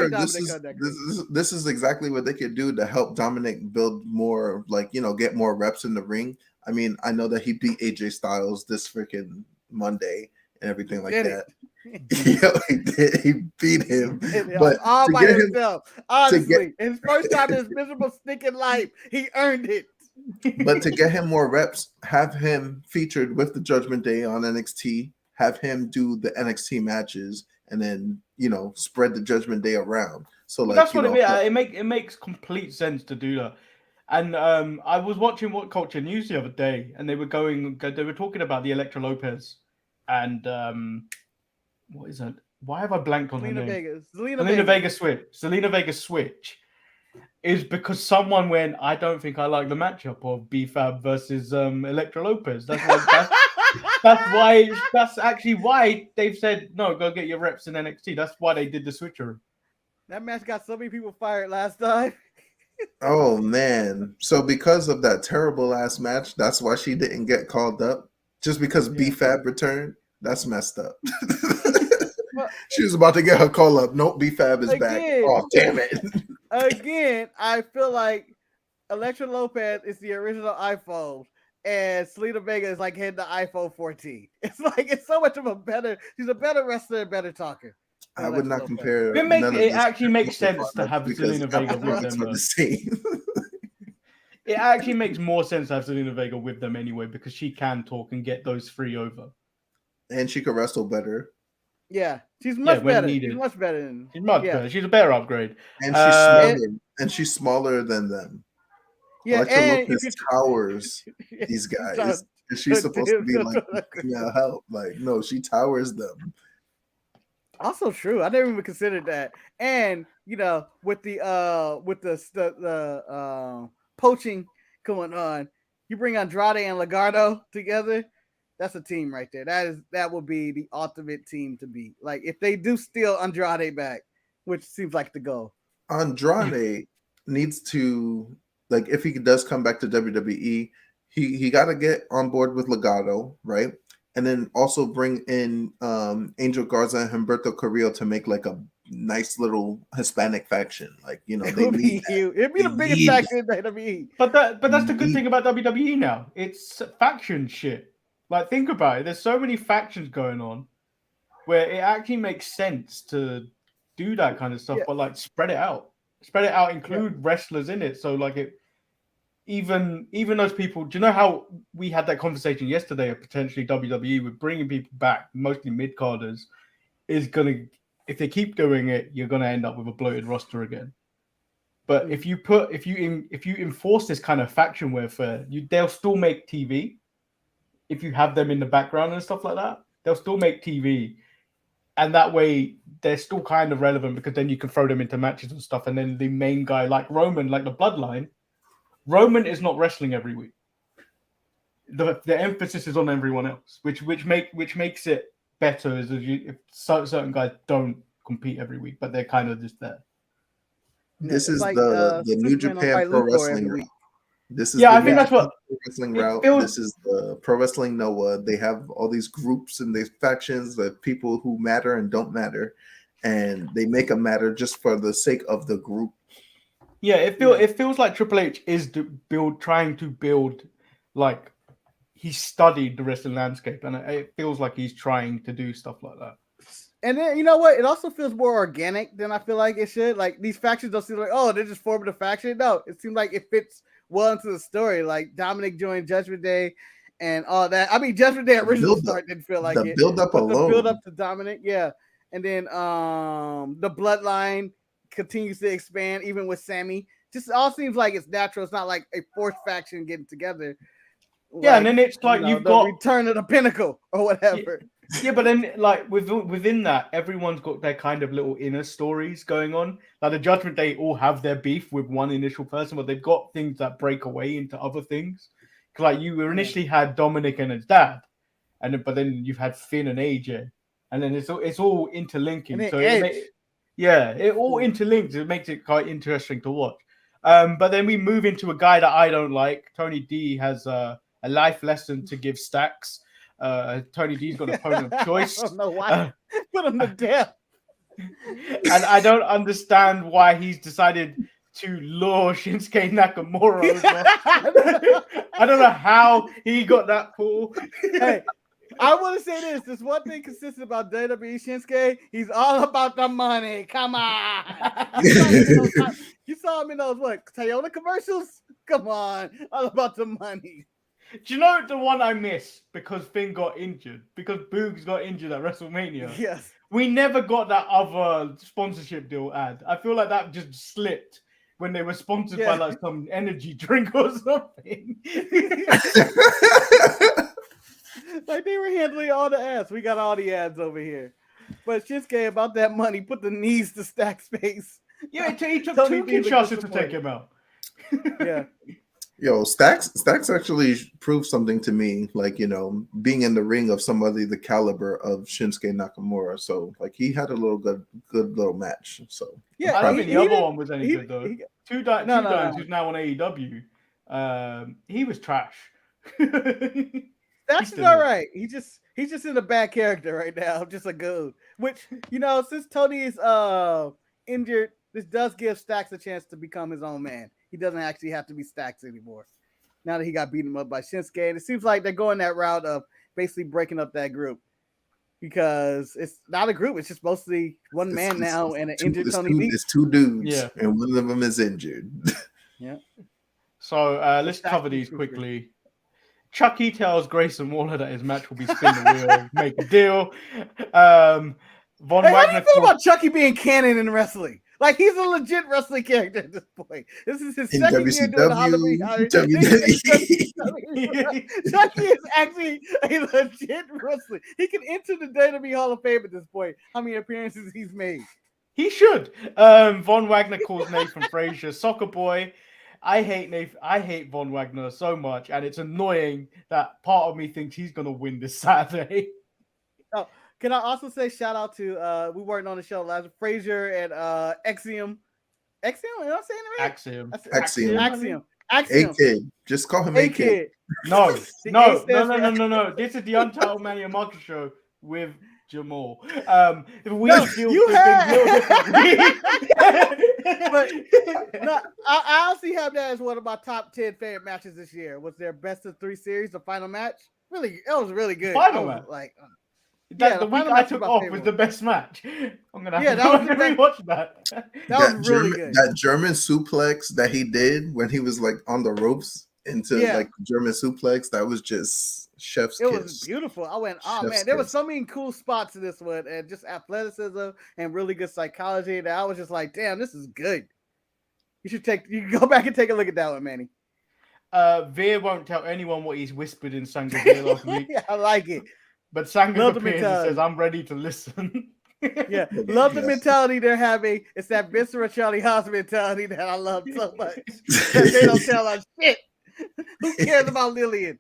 this is exactly what they could do to help Dominic build more, get more reps in the ring. I mean, I know that he beat AJ Styles this freaking Monday and everything like that. He did. He beat him, but all by himself. Honestly, his first time in his miserable stinking life, he earned it. But to get him more reps, have him featured with the Judgment Day on NXT, have him do the NXT matches, and then spread the Judgment Day around. So that's what it is. It makes complete sense to do that. And I was watching What Culture News the other day, and they were talking about the Elektra Lopez and what is that? Why have I blanked on her name? Zelina Vega Switch. Is because someone went, I don't think I like the matchup of B-Fab versus Elektra Lopez. That's actually why they've said, no, go get your reps in NXT. That's why they did the switcheroo. That match got so many people fired last time. Oh, man. So because of that terrible ass match, that's why she didn't get called up? Just because B-Fab returned? That's messed up. She was about to get her call up. Nope, B-Fab is back. Oh, damn it. Again, I feel like Elektra Lopez is the original iPhone, and Selena Vega is like hitting the iPhone 14. It's so much of a better. She's a better wrestler, and better talker. I would not compare. It actually makes sense to have Selena Vega with them. The same. It actually makes more sense to have Selena Vega with them anyway, because she can talk and get those three over. And she can wrestle better. Yeah, she's much better. She's much better. She's much better. She's a better upgrade. And she's smaller. And she's smaller than them. Yeah, and Lopez towers these guys. And she's supposed to be like female help. Like, no, she towers them. Also true. I never even considered that. And with the poaching going on, you bring Andrade and Legado together. That's a team right there. That will be the ultimate team to beat. Like if they do steal Andrade back, which seems like the goal. Andrade needs to, like, if he does come back to WWE, he got to get on board with Legado, right? And then also bring in Angel Garza and Humberto Carrillo to make like a nice little Hispanic faction. Like, they need it'd be the biggest faction in WWE. But that's the good thing about WWE now. It's faction shit. Like, think about it. There's so many factions going on where it actually makes sense to do that kind of stuff, but like spread it out. Include wrestlers in it. So like even those people. Do you know how we had that conversation yesterday of potentially WWE with bringing people back, mostly mid-carders, is gonna, if they keep doing it, you're gonna end up with a bloated roster again. But if you enforce this kind of faction warfare, they'll still make TV. If you have them in the background and stuff like that, they'll still make TV. And that way, they're still kind of relevant, because then you can throw them into matches and stuff. And then the main guy, like Roman, like the Bloodline, Roman is not wrestling every week. The emphasis is on everyone else, which makes it better. Is if certain guys don't compete every week, but they're kind of just there. This is like, the New Japan Pro Wrestling route. This is I think that's what wrestling route. This is the Pro Wrestling Noah. They have all these groups and these factions of people who matter and don't matter, and they make them matter just for the sake of the group. Yeah, it feels like Triple H is trying to build, like, he studied the wrestling landscape, and it feels like he's trying to do stuff like that. And then, you know what? It also feels more organic than I feel like it should. Like, these factions don't seem like, oh, they're just forming a faction. No, it seems like it fits well into the story. Like, Dominic joined Judgment Day and all that. I mean, Judgment Day original start didn't feel like it. The build-up alone. The build-up to Dominic, yeah. And then the Bloodline continues to expand, even with Sammy. Just all seems like it's natural. It's not like a forced faction getting together. Yeah, like, and then it's like you've got Return of the Pinnacle or whatever. Yeah, but then like within that, everyone's got their kind of little inner stories going on. Like the Judgment Day all have their beef with one initial person, but they've got things that break away into other things. Like you initially had Dominic and his dad, but then you've had Finn and AJ, and then it's all interlinking. So it all interlinks. It makes it quite interesting to watch. But then we move into a guy that I don't like. Tony D has a life lesson to give Stacks. Tony D's got an opponent of choice. I don't know why. Put him to death. And I don't understand why he's decided to lure Shinsuke Nakamura over. I don't know how he got that pull. Hey, I want to say this. There's one thing consistent about WWE Shinsuke. He's all about the money. Come on. You saw him in those, Toyota commercials? Come on. All about the money. Do you know the one I miss because Finn got injured? Because Boogs got injured at WrestleMania? Yes. We never got that other sponsorship deal ad. I feel like that just slipped when they were sponsored by like some energy drink or something. Like they were handling all the ads. We got all the ads over here. But Shinsuke, about that money, put the knees to Stack space. Yeah, he took two Kinshasa to take him out. Yeah. Yo, Stacks actually proved something to me, like, being in the ring of somebody the caliber of Shinsuke Nakamura. So, like, he had a little good little match. So, yeah, I don't think the other one was any good though. Two Dimes, who's now on AEW, he was trash. Dax is all right. He's just in a bad character right now. Just a goon. Which, since Tony is injured, this does give Stacks a chance to become his own man. He doesn't actually have to be Stacks anymore. Now that he got beaten up by Shinsuke, and it seems like they're going that route of basically breaking up that group. Because it's not a group, it's just mostly one man now and an injured Tony B. It's two dudes, and one of them is injured. Yeah. So let's cover these quickly. Chucky tells Grayson Waller that his match will be spin the wheel, make a deal. Von Wagner. How do you feel about Chucky being canon in wrestling? Like, he's a legit wrestling character at this point. This is his second year doing WWE. Chucky is actually a legit wrestler. He can enter the WWE Hall of Fame at this point. How many appearances he's made? He should. Von Wagner calls Nathan Frazier soccer boy. I hate Von Wagner so much, and it's annoying that part of me thinks he's gonna win this Saturday. Oh, can I also say shout out to we worked on the show last Frazier and Axiom. Axiom? Am I saying it right? Axiom. A-Kid. Just call him A-Kid. No. This is the Untitled Manny and Marcus show with Jamal. But I honestly have that as one of my top 10 favorite matches this year. Was their best of 3 series, the final match? Really, it was really good. Final match. The week I took off was the best match. I'm gonna have to rewatch that. That was really good. That German suplex that he did when he was like on the ropes into like German suplex, that was just chef's kiss. It was beautiful. I went, man, there was so many cool spots in this one, and just athleticism and really good psychology. That I was just like, damn, this is good. You can go back and take a look at that one, Manny. Veer won't tell anyone what he's whispered in Sanga's ear last week. I like it. But Sanga appears and says, I'm ready to listen. Love the mentality they're having. It's that visceral Charlie Haas mentality that I love so much. They don't tell us shit. Who cares about Lillian?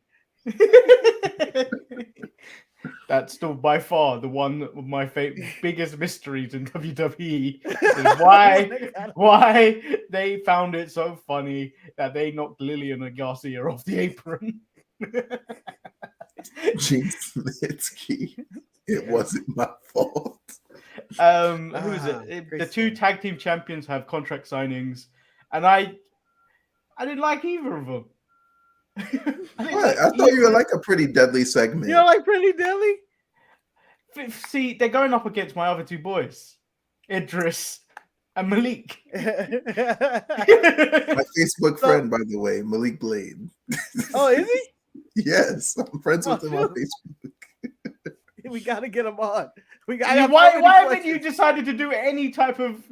That's still by far the one of my biggest mysteries in WWE. Is why they found it so funny that they knocked Lillian and Garcia off the apron. Gene Snitsky. It wasn't my fault. Who is it? The 2 tag team champions have contract signings, and I didn't like either of them. I thought you were like a Pretty Deadly segment. You don't like Pretty Deadly? See, they're going up against my other 2 boys, Idris and Malik. My Facebook friend, by the way, Malik Blade. Oh, is he? Yes, I'm friends with him on Facebook. We gotta get him on. Why haven't you decided to do any type of?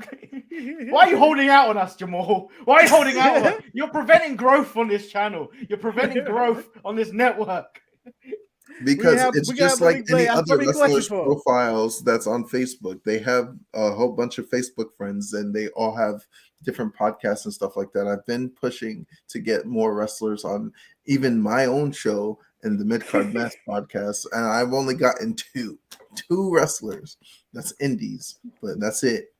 Why are you holding out on us, Jamal? Why are you holding out on us? You're preventing growth on this channel. You're preventing growth on this network. Because it's just like any other wrestlers' profiles that's on Facebook. They have a whole bunch of Facebook friends, and they all have different podcasts and stuff like that. I've been pushing to get more wrestlers on even my own show and the Midcard Mass podcast, and I've only gotten two wrestlers. That's indies, but that's it.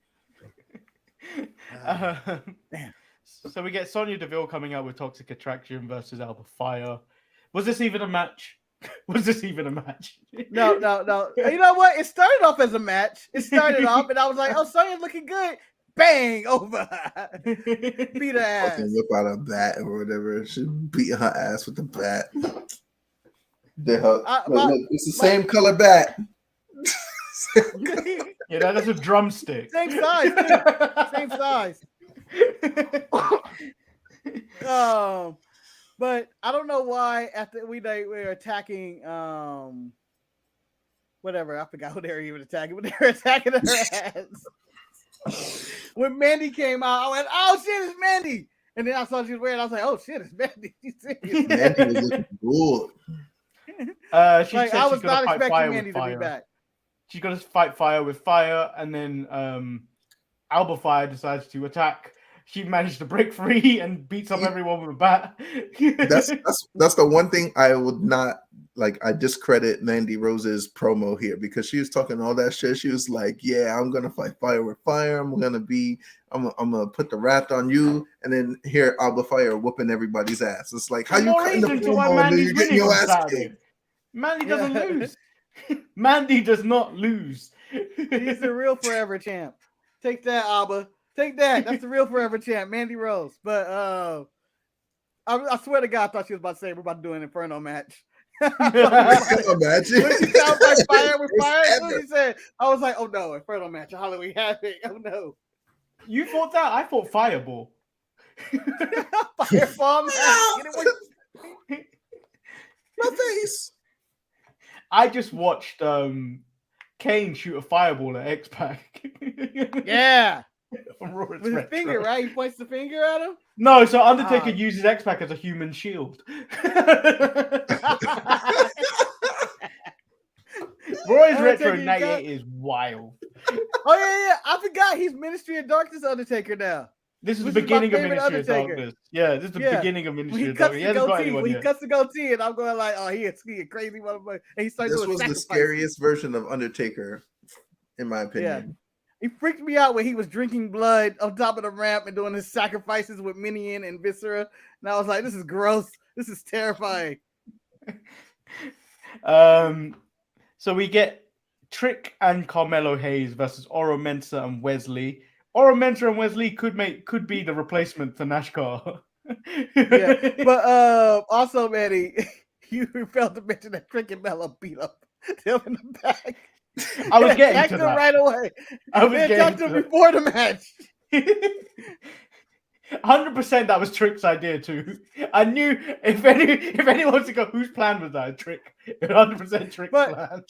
So we get Sonya Deville coming out with Toxic Attraction versus Alba Fire. Was this even a match? No. You know what? It started off as a match. It started off, and I was like, "Oh, Sonya's looking good." Bang! Over. Beat her ass. Whip out a bat or whatever. She beat her ass with the bat. It's the same color bat. Yeah, that is a drumstick. Same size. Same size. But I don't know why after we were attacking whatever, I forgot who they were even attacking, but they were attacking her ass. When Mandy came out, I went, "Oh shit, it's Mandy!" And then I saw she was wearing. I was like, "Oh shit, it's Mandy!" Mandy was looking good. I was not expecting Mandy to be back. She's gonna fight fire with fire, and then Alba Fire decides to attack. She managed to break free and beats up everyone with a bat. that's the one thing I would not like. I discredit Mandy Rose's promo here because she was talking all that shit. She was like, "Yeah, I'm gonna fight fire with fire. I'm gonna put the wrath on you." And then here Alba Fire whooping everybody's ass. It's like, how you cutting the promo and then you getting your ass kicked? Mandy doesn't lose. Mandy does not lose. He's the real forever champ. Take that, Abba. Take that. That's the real forever champ, Mandy Rose. But I swear to God, I thought she was about to say we're about to do an Inferno match. Imagine. When she sounds like fire with fire, that's what she said. I was like, oh no, Inferno match, Halloween Havoc. Oh no. You thought that? I thought Fireball. Fireball match. My face. I just watched Kane shoot a fireball at X-Pac. Yeah. With With his finger, right? He points the finger at him? No, so Undertaker uses X-Pac as a human shield. Roy's Retro 98 is wild. Oh, yeah. I forgot he's Ministry of Darkness Undertaker now. This is the beginning of Ministry of Darkness. Yeah, this is the beginning of Ministry of Darkness. He hasn't got anyone yet. He cuts the goatee, and I'm going like, oh, he is crazy motherfucker. And he starts doing This was the scariest version of Undertaker, in my opinion. Yeah. He freaked me out when he was drinking blood on top of the ramp and doing his sacrifices with Minion and Viscera. And I was like, this is gross. This is terrifying. So we get Trick and Carmelo Hayes versus Oro Mensah and Wesley. Oro Mensah and Wesley could be the replacement for NASCAR. Yeah, but also, Manny, you failed to mention that Trick and Mello beat up him in the back. I was getting to that right away. I was getting to him before the match. 100% that was Trick's idea too. I knew if anyone wants to go, whose plan was that? Trick. 100% Trick's plan.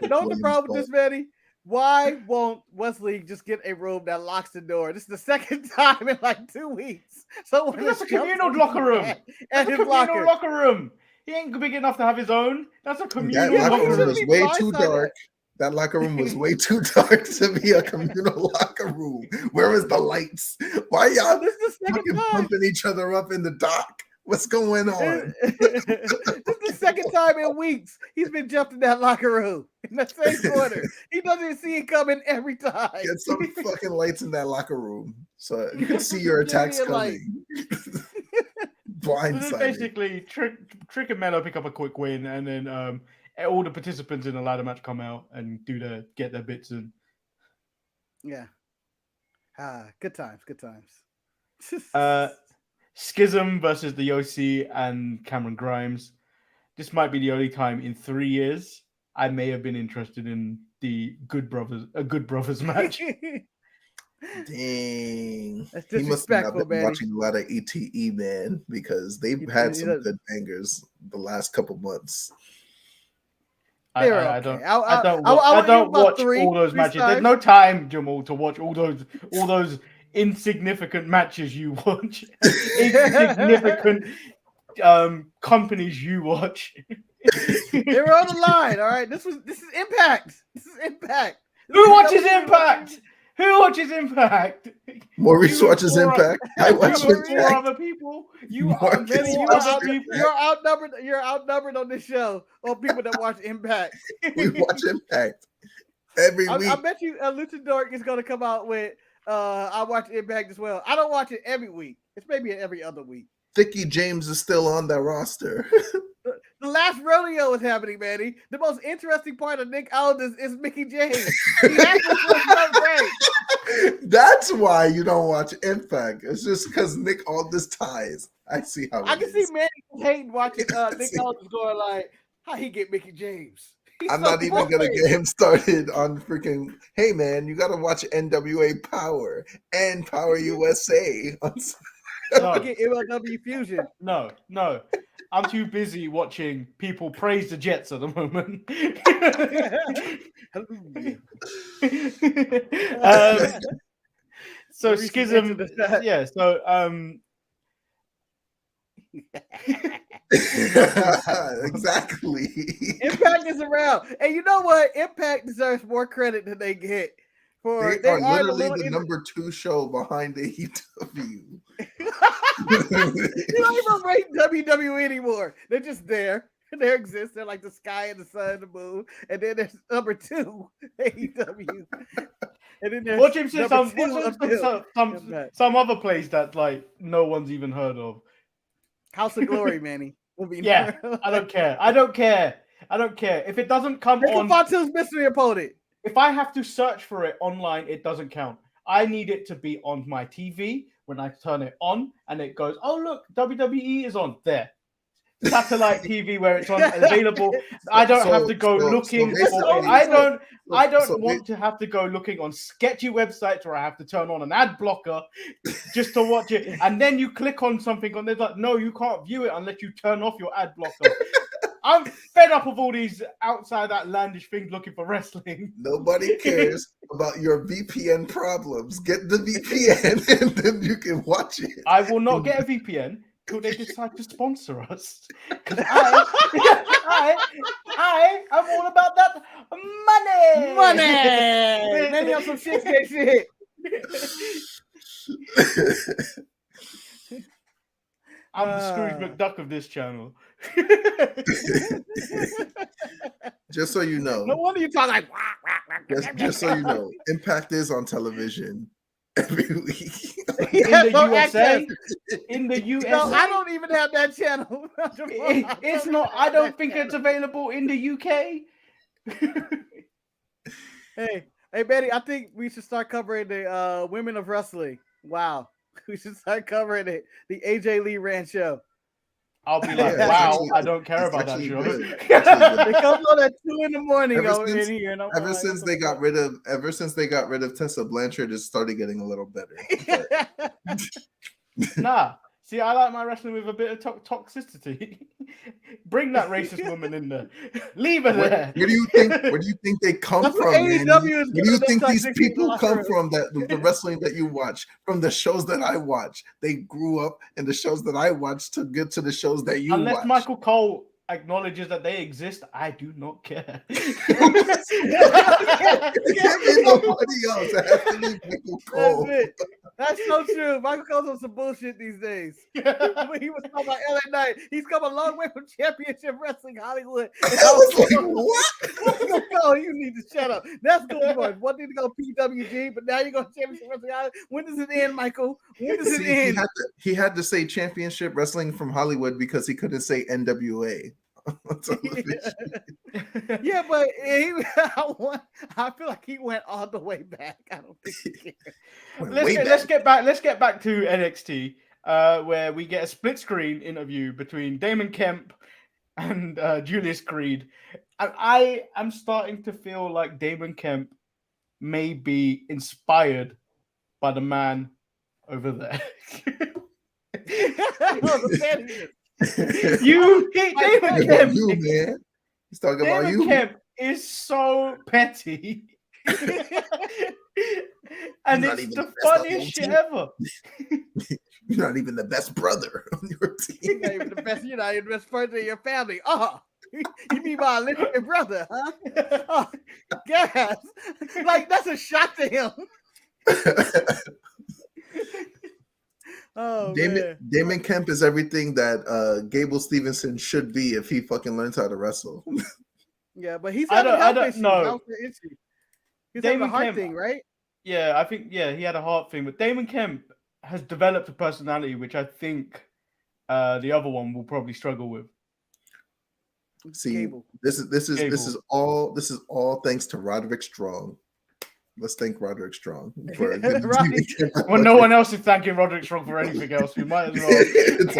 Know the problem with this, Manny? Why won't Wesley just get a room that locks the door? This is the second time in like 2 weeks. That's a communal locker room. That's a communal locker room. He ain't big enough to have his own. That's a communal locker room. room. Was way too dark. That locker room was way too dark to be a communal locker room. Where was the lights? Why y'all fucking pumping each other up in the dark? What's going on? This is the second time in weeks he's been jumped in that locker room in the same corner. He doesn't see it coming every time. Get some fucking lights in that locker room so you can see your attacks coming. So basically, Trick and Mello pick up a quick win, and then all the participants in the ladder match come out and get their bits in. Yeah. Good times. Schism versus the OC and Cameron Grimes. This might be the only time in 3 years I may have been interested in a Good Brothers match. Dang. He must have been watching a lot of ETE, man, because they've had some good bangers the last couple months. I don't watch all those matches. There's no time, Jamal, to watch all those insignificant matches you watch. Insignificant companies you watch. They were on the line, all right. This is Impact. Who watches Impact? Maurice watches Impact. I watch Impact. Other people. You're outnumbered. You're outnumbered on this show on people that watch Impact. We watch Impact every week. I bet you Luchador is going to come out with I watch Impact as well. I don't watch it every week. It's maybe every other week. Dickie James is still on that roster. The last rodeo is happening, Manny. The most interesting part of Nick Aldis is Mickey James. That's why you don't watch Impact. It's just because Nick Aldis ties. I see how I can see Manny hating watching Nick Aldis going like, how he get Mickey James? I'm not even going to get him started on freaking, hey, man, you got to watch NWA Power and Power USA. Get MLW Fusion. No. I'm too busy watching people praise the Jets at the moment. So Schism, yeah. So exactly. Impact is around, and you know what? Impact deserves more credit than they get. They are literally the number 2 show behind AEW. You don't even rate WWE anymore. They're just there. They exist. They're like the sky and the sun and the moon. And then there's number 2, AEW. And then there's watch him say some other place that like no one's even heard of. House of Glory, Manny. Yeah, I don't care. I don't care. If it doesn't come Make on, Fontil's mystery opponent. if I have to search for it online, it doesn't count. I need it to be on my TV when I turn it on and it goes, oh, look, WWE is on there. Satellite TV where it's on available. I don't have to go looking for it. I don't want to have to go looking on sketchy websites where I have to turn on an ad blocker just to watch it. And then you click on something and they're like, no, you can't view it unless you turn off your ad blocker. I'm fed up of all these outside outlandish things looking for wrestling. Nobody cares about your VPN problems. Get the VPN and then you can watch it. I will not get a VPN till they decide to sponsor us. Because I am all about that money. Money. Maybe on some shit. I'm the Scrooge McDuck of this channel. Just so you know. No wonder you talk like. Just so you know, Impact is on television every week. In the USA? In the USA? No, I don't even have that channel. It's not. I don't think it's available in the UK. Hey, Betty, I think we should start covering the women of wrestling. Wow. We should start covering it. The AJ Lee Rand show. I'll be like, wow, actually, I don't care about that show. They come on at 2 in the morning in here. And ever since they got rid of Tessa Blanchard, it started getting a little better. Nah. See, I like my wrestling with a bit of toxicity. Bring that racist woman in there. Leave her there. Where do you think they come from? AEW where do you think these people come from? That the wrestling that you watch, from the shows that I watch, they grew up in the shows that I watch to get to the shows that you watch. Unless Michael Cole acknowledges that they exist, I do not care. It can't be nobody else. It has to be Michael Cole. That's so true. Michael Cole's on some bullshit these days. When he was talking about LA Knight, he's come a long way from Championship Wrestling Hollywood. And I was like, what? Oh, you need to shut up. That's good for us. One thing to go PWG, but now you go Championship Wrestling Hollywood. When does it end, Michael? When does it end? He had to say Championship Wrestling from Hollywood because he couldn't say NWA. Yeah, but I feel like he went all the way back. I don't think he can. Let's get back to NXT, where we get a split screen interview between Damon Kemp and Julius Creed, and I am starting to feel like Damon Kemp may be inspired by the man over there. Damon Kemp, man. He's talking about you. Damon Kemp is so petty. And it's the funniest shit ever. You're not even the best brother on your team. You're not even the best. You're not even the best person in your family. Oh, you mean my little brother, huh? Oh, gas. Like that's a shot to him. Oh, Damon Kemp is everything that Gable Stevenson should be if he fucking learns how to wrestle. Yeah, but he's I don't know. He's having a heart thing, right? Yeah, I think he had a heart thing, but Damon Kemp has developed a personality which I think the other one will probably struggle with. See, Gable. this is all thanks to Roderick Strong. Let's thank Roderick Strong for when no one else is thanking Roderick Strong for anything else. We might as well. It's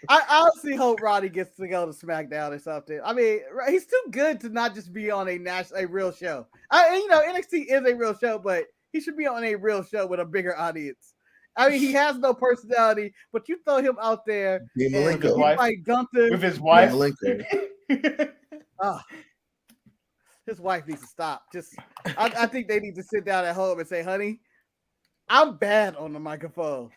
I honestly hope Roddy gets to go to SmackDown or something. I mean, he's too good to not just be on a real show. NXT is a real show, but he should be on a real show with a bigger audience. I mean, he has no personality, but you throw him out there with his wife. Like Gunther, with his wife. Oh, his wife needs to stop. I think they need to sit down at home and say, honey, I'm bad on the microphone.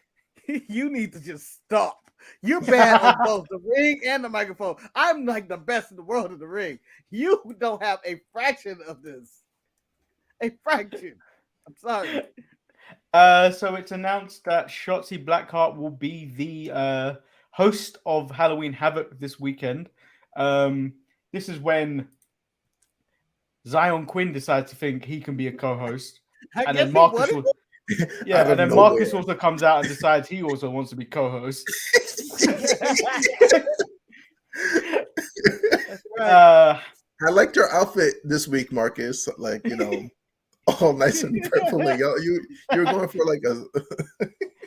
You need to just stop. You're bad on both the ring and the microphone. I'm like the best in the world in the ring. You don't have a fraction of this. A fraction. I'm sorry. So it's announced that Shotzi Blackheart will be the host of Halloween Havoc this weekend. This is when Zion Quinn decides to think he can be a co-host, and then Marcus will. Yeah, and then Marcus also comes out and decides he also wants to be co-host. I liked your outfit this week, Marcus. Like, all nice and purple. Like, you're going for like a.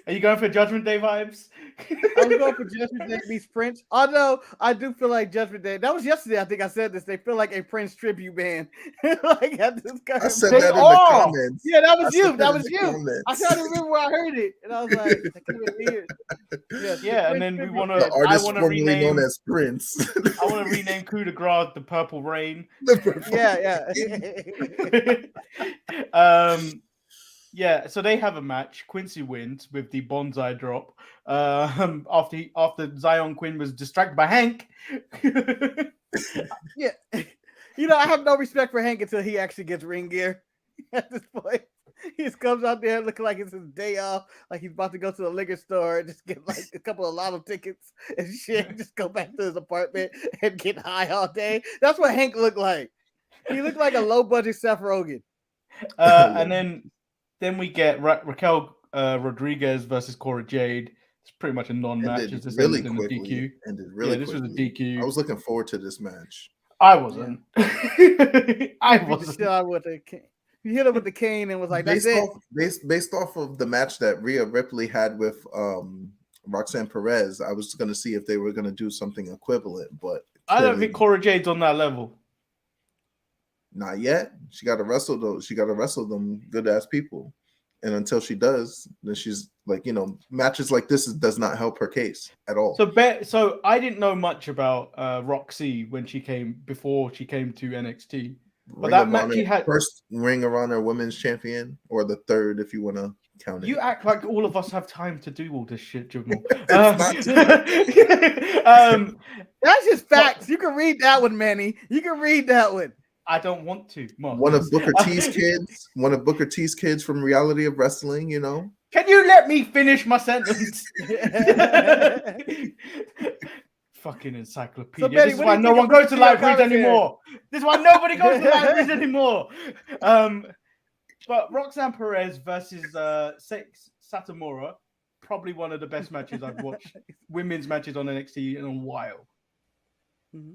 Are you going for Judgment Day vibes? I was going for Judgment Day meets Prince. Although I do feel like Judgment Day. That was yesterday. I think I said this. They feel like a Prince tribute band. Like at this I said that in the comments. Yeah, that was you. That was you. Comments. I tried to remember where I heard it, and I was like, I can't hear it. Yes, yeah, and then we want to. The artist formerly known as Prince. I want to rename Coup de Grace the Purple Rain. Yeah. Yeah, so they have a match. Quincy wins with the bonsai drop. After Zion Quinn was distracted by Hank. Yeah, I have no respect for Hank until he actually gets ring gear. At this point, he just comes out there looking like it's his day off, like he's about to go to the liquor store and just get like a couple of lotto tickets and shit. Just go back to his apartment and get high all day. That's what Hank looked like. He looked like a low budget Seth Rogen. And then we get Raquel Rodriguez versus Cora Jade. It's pretty much a non-match. It's really quickly. This was a DQ. I was looking forward to this match. I wasn't. I wasn't. You hit him with the cane and was like, "That's it." Based off of the match that Rhea Ripley had with Roxanne Perez, I was going to see if they were going to do something equivalent, but I don't think Cora Jade's on that level. Not yet. She got to wrestle those. She got to wrestle them good ass people, and until she does, then she's like, matches like this does not help her case at all. So I didn't know much about Roxy before she came to NXT. But that match she had first Ring of Honor Women's Champion, or the third if you want to count it. You act like all of us have time to do all this shit, Jamal. That's just facts. You can read that one, Manny. You can read that one. I don't want to. Mark. One of Booker T's kids from Reality of Wrestling, Can you let me finish my sentence? Fucking encyclopedia. So, Betty, this is why no one goes to libraries anymore. This is why nobody goes to libraries anymore. But Roxanne Perez versus Satomura, probably one of the best matches I've watched. Women's matches on NXT in a while. Mm-hmm.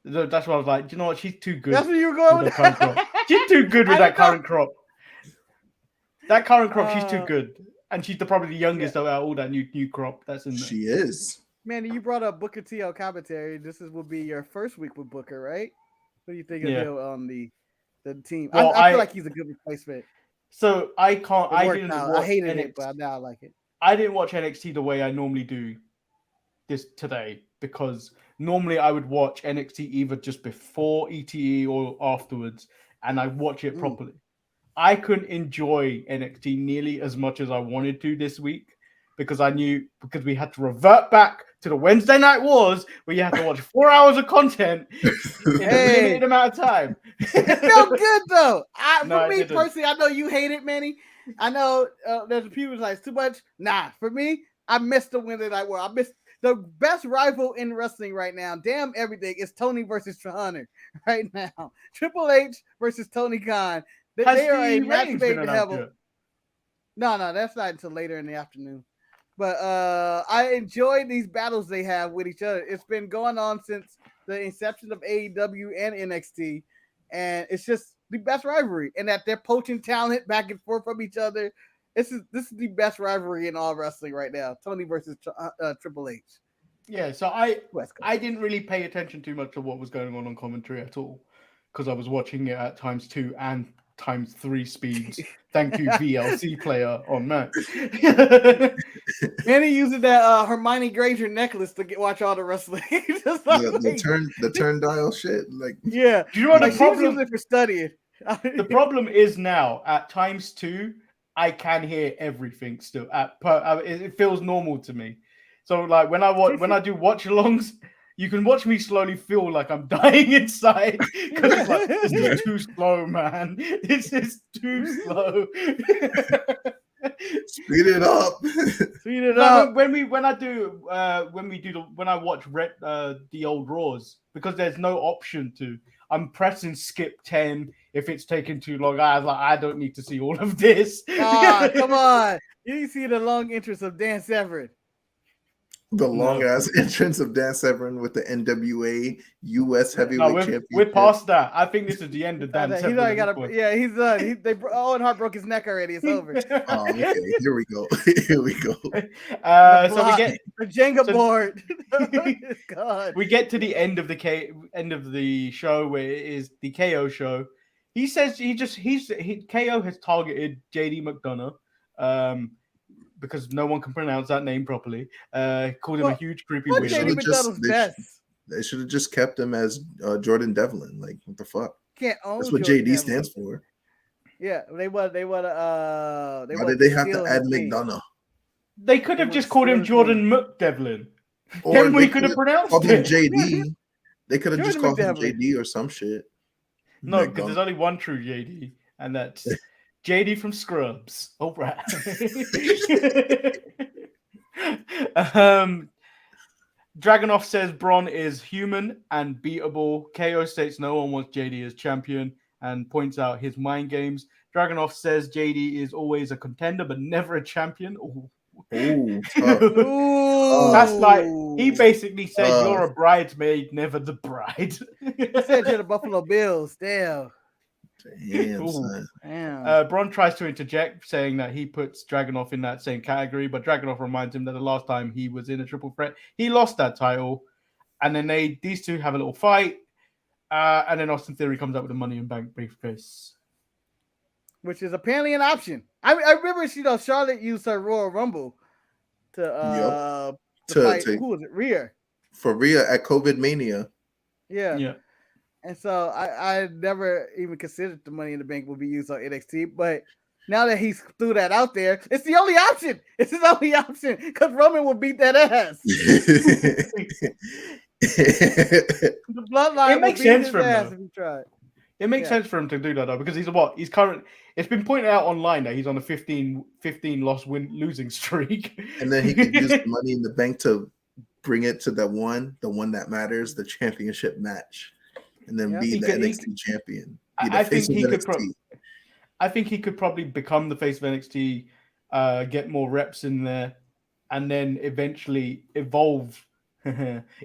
That's why I was like, do you know what? She's too good. That's what you were going with. She's too good with that current crop. That current crop, she's too good. And she's probably the youngest of all that new crop that's in there. She is. Manny, you brought up Booker T on commentary. This will be your first week with Booker, right? What do you think of him on the team? Well, I feel like he's a good replacement. So I hated it, but now I like it. I didn't watch NXT the way I normally do this today, because normally I would watch NXT either just before ETE or afterwards, and I watch it properly. I couldn't enjoy NXT nearly as much as I wanted to this week, because we had to revert back to the Wednesday Night Wars where you have to watch 4 hours of content in a limited amount of time. It felt good though. For me personally, I know you hate it, Manny. I know there's people who's like, it's too much. Nah, for me, I missed the Wednesday Night War. I missed the best rival in wrestling right now. Damn everything is Tony versus Hunter right now. Triple H versus Tony Khan. They are a match made in heaven. No, that's not until later in the afternoon. But I enjoy these battles they have with each other. It's been going on since the inception of AEW and NXT, and it's just the best rivalry. And that they're poaching talent back and forth from each other. This is the best rivalry in all wrestling right now. Tony versus Triple H. Yeah, so I didn't really pay attention too much to what was going on commentary at all, because I was watching it at ×2 and ×3 speeds. Thank you, VLC player on Mac. And he using that Hermione Granger necklace to watch all the wrestling. the turn dial shit. Like, yeah. Do you know what the problem? She was using it for studying. The problem is now at ×2, I can hear everything still. It feels normal to me. So like when I do watch-alongs, you can watch me slowly feel like I'm dying inside, because it's like, this is too slow, man. This is too slow. Speed it up. Speed it up. When I watch the old Raws, because there's no option to. I'm pressing skip 10, if it's taking too long. I was like, I don't need to see all of this. Come on. You didn't see the long entrance of Dan Severn. The long ass entrance of Dan Severn with the NWA US Heavyweight Championship. We're past that. I think this is the end of Dan He's Severn. already got he's done. Owen Hart broke his neck already. It's over. Oh, okay. Here we go. Here we go. So we get the Jenga board. God. We get to the end of the show where it is the KO show. He says KO has targeted JD McDonough. Because no one can pronounce that name properly. Called him a huge creepy weirdo. They should have just kept him as Jordan Devlin. Like, what the fuck? That's what JD stands for. Yeah, why did they have to add McDonough? They could have just called him Jordan McDevlin. Then we could have pronounced him JD. They could have just called him JD or some shit. No, because there's only one true JD, and that's JD from Scrubs. All right. Dragunov says Braun is human and beatable. KO states no one wants JD as champion and points out his mind games. Dragunov says JD is always a contender but never a champion. Ooh. That's like he basically said you're a bridesmaid, never the bride. He said you're the Buffalo Bills. Damn. Braun tries to interject, saying that he puts Dragunov in that same category, but Dragunov reminds him that the last time he was in a triple threat, he lost that title. And then these two have a little fight, and then Austin Theory comes up with the Money in Bank briefcase, which is apparently an option. I remember, Charlotte used her Royal Rumble to fight. Who was it? Rhea. For Rhea at COVID Mania. Yeah. And so I never even considered the Money in the Bank would be used on NXT, but now that he threw that out there, it's the only option. It's his only option because Roman will beat that ass. The bloodline. It makes sense for him. If he tried. It makes sense for him to do that though, because he's current. It's been pointed out online that he's on a 15 loss losing streak, and then he could use the Money in the Bank to bring it to the one that matters, the championship match. And then be the NXT champion. I think he could probably become the face of NXT, get more reps in there, and then eventually evolve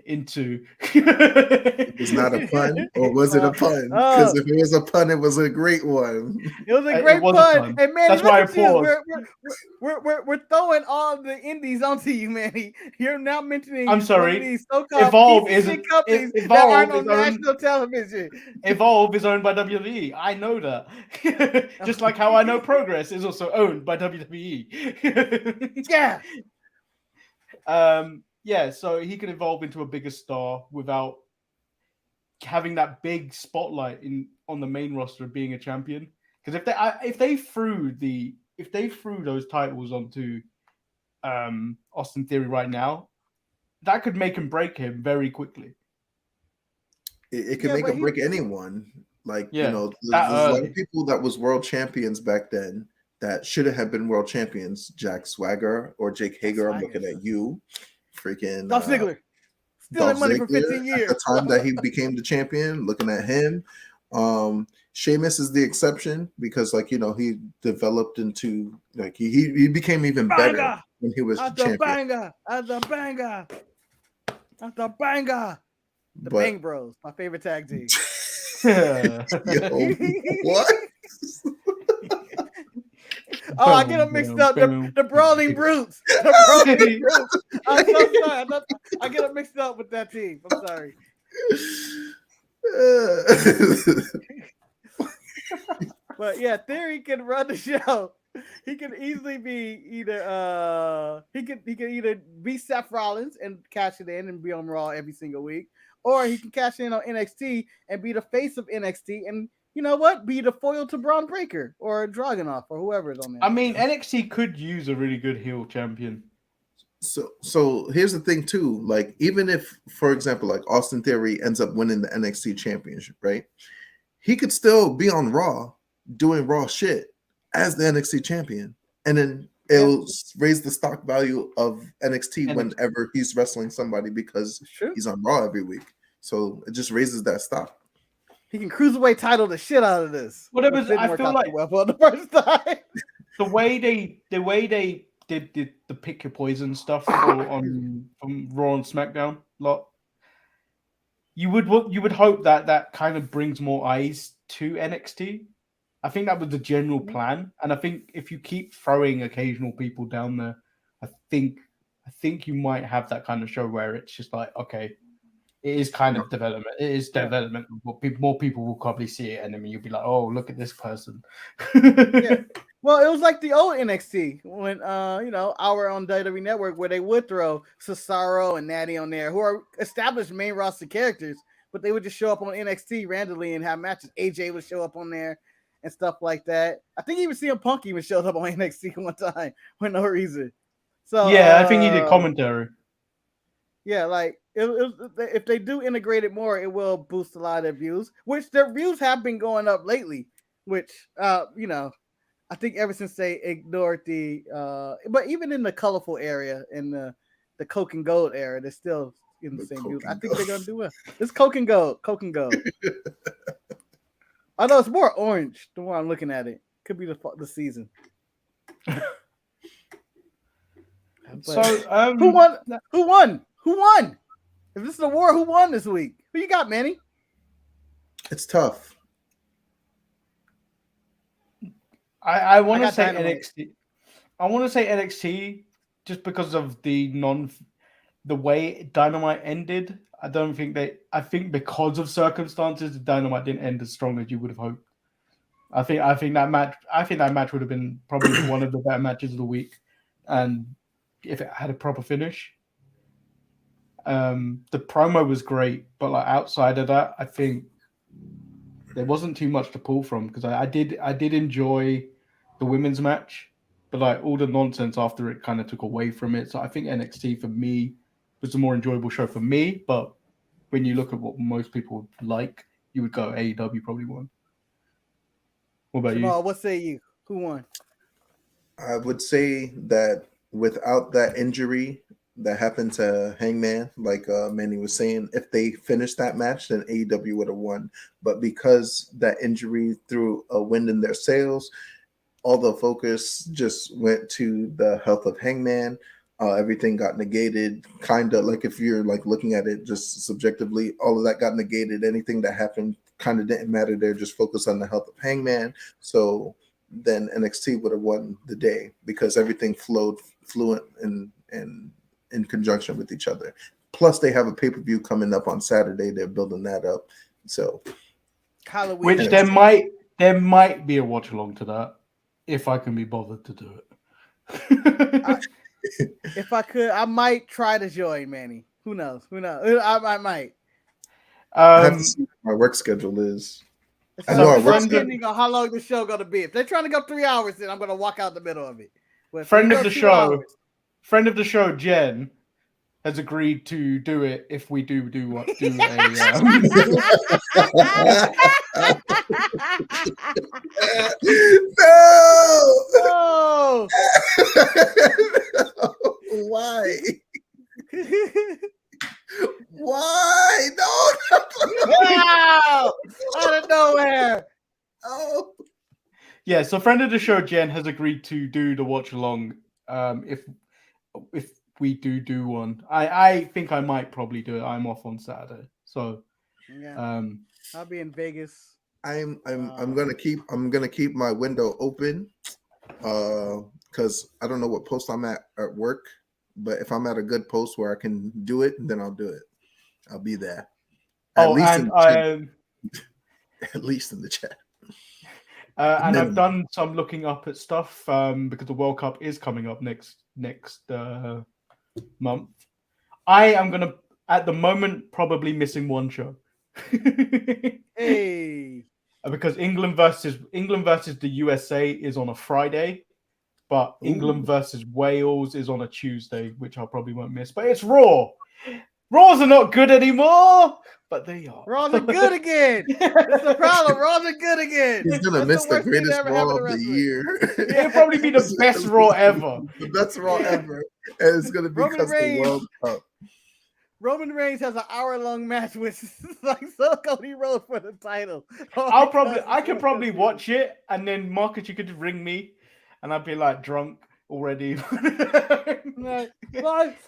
into. It's not a pun, or was it a pun? Because if it was a pun, it was a great one. It was a great pun. And man, that's why I paused. We're throwing all the indies onto you, Manny. You're now mentioning. I'm sorry. These Evolve isn't companies that aren't on national television. Evolve is owned by WWE. I know that. Just like how I know Progress is also owned by WWE. Yeah. Yeah, so he can evolve into a bigger star without having that big spotlight on the main roster of being a champion. Because if they threw those titles onto Austin Theory right now, that could make him break him very quickly. It could make or break anyone. Like there's a lot of people that was world champions back then that should have been world champions. Jack Swagger or Jake Hager. I'm looking at you. Freaking Dolph Ziggler stealing money for 15 years. At the time that he became the champion, looking at him. Sheamus is the exception because, he developed into he became even better when he was champion. After banger. The Bang Bros, my favorite tag team. Yo, what? Oh, I get them mixed up. The Brawling Brutes. The Brawling Brutes. I'm so sorry. I get them mixed up with that team. I'm sorry. But yeah, Theory can run the show. He can easily be either he could either be Seth Rollins and cash it in and be on Raw every single week, or he can cash in on NXT and be the face of NXT and you know what? Be the foil to Braun Breaker or Dragunov or whoever is on there. I mean, NXT could use a really good heel champion. So here's the thing too. Like, even if, for example, like Austin Theory ends up winning the NXT championship, right? He could still be on Raw doing Raw shit as the NXT champion. And then it'll raise the stock value of NXT whenever he's wrestling somebody because he's on Raw every week. So it just raises that stock. he can cruiserweight title the shit out of this. Whatever. Which didn't I work feel out like so well for the first time. the way they did the pick your poison stuff from Raw and SmackDown lot. You would hope that kind of brings more eyes to NXT. I think that was the general plan, and I think if you keep throwing occasional people down there, I think you might have that kind of show where it's just like, okay, it is kind of development. It is development. More people will probably see it, and then you'll be like, oh, look at this person. Yeah. Well, it was like the old NXT when our on WWE Network, where they would throw Cesaro and Natty on there, who are established main roster characters, but they would just show up on NXT randomly and have matches. AJ would show up on there and stuff like that. I think even CM Punk even showed up on NXT one time for no reason. So yeah, I think he did commentary. Yeah, like if they do integrate it more, it will boost a lot of their views, which their views have been going up lately. Which I think ever since they ignored but even in the colorful area, in the Coke and Gold era, they're still in the same views. I think they're gonna do well. It's Coke and Gold. Although it's more orange the way I'm looking at it. Could be the season. So who won? Who won? If this is a war, who won this week? Who you got, Manny? It's tough. I want to say Dynamite. NXT. I want to say NXT just because of the way Dynamite ended. I think because of circumstances, Dynamite didn't end as strong as you would have hoped. I think that match would have been probably one of the better matches of the week, and if it had a proper finish. The promo was great, but like outside of that, I think there wasn't too much to pull from because I did enjoy the women's match, but like all the nonsense after it kind of took away from it. So I think NXT for me was a more enjoyable show for me, but when you look at what most people like, you would go AEW probably won. What about Jamal, you? what say you? Who won? I would say that without that injury that happened to Hangman, like Manny was saying, if they finished that match, then AEW would have won. But because that injury threw a wind in their sails, all the focus just went to the health of Hangman. Everything got negated, kind of like if you're like looking at it just subjectively, all of that got negated. Anything that happened kind of didn't matter. They're just focused on the health of Hangman. So then NXT would have won the day because everything flowed fluent and in conjunction with each other. Plus, they have a pay-per-view coming up on Saturday. They're building that up. So, Halloween. Which there might be a watch along to that if I can be bothered to do it. If I could, I might try to join Manny. Who knows? I might. I have to see what my work schedule is. I know depending on how long the show gonna be. If they're trying to go 3 hours, then I'm gonna walk out the middle of it. But friend of the show, Jen, has agreed to do it if we do a. No! Why? Why? No! Wow! Out of nowhere. Oh. Yeah, so friend of the show, Jen, has agreed to do the watch along. If we do one, I think I might probably do it. I'm off on Saturday, so yeah. I'll be in Vegas. I'm gonna keep my window open, because I don't know what post I'm at work, but if I'm at a good post where I can do it, then I'll do it. I'll be there. At least in the chat. And I've done some looking up at stuff because the World Cup is coming up next month. I am gonna, at the moment, probably missing one show. Hey, because England versus the USA is on a Friday, but England versus Wales is on a Tuesday, which I probably won't miss. But it's Raw. Raws are not good anymore, but they are. Raws are good again. That's the problem. Raws are good again. He's gonna miss the greatest Raw of the year. It'll probably be the best Raw ever. The best Raw ever, and it's gonna be because the World Cup. Roman Reigns has an hour-long match with like Cody Rhodes for the title. I could probably watch it, and then Marcus, you could ring me, and I'd be like drunk already. Like,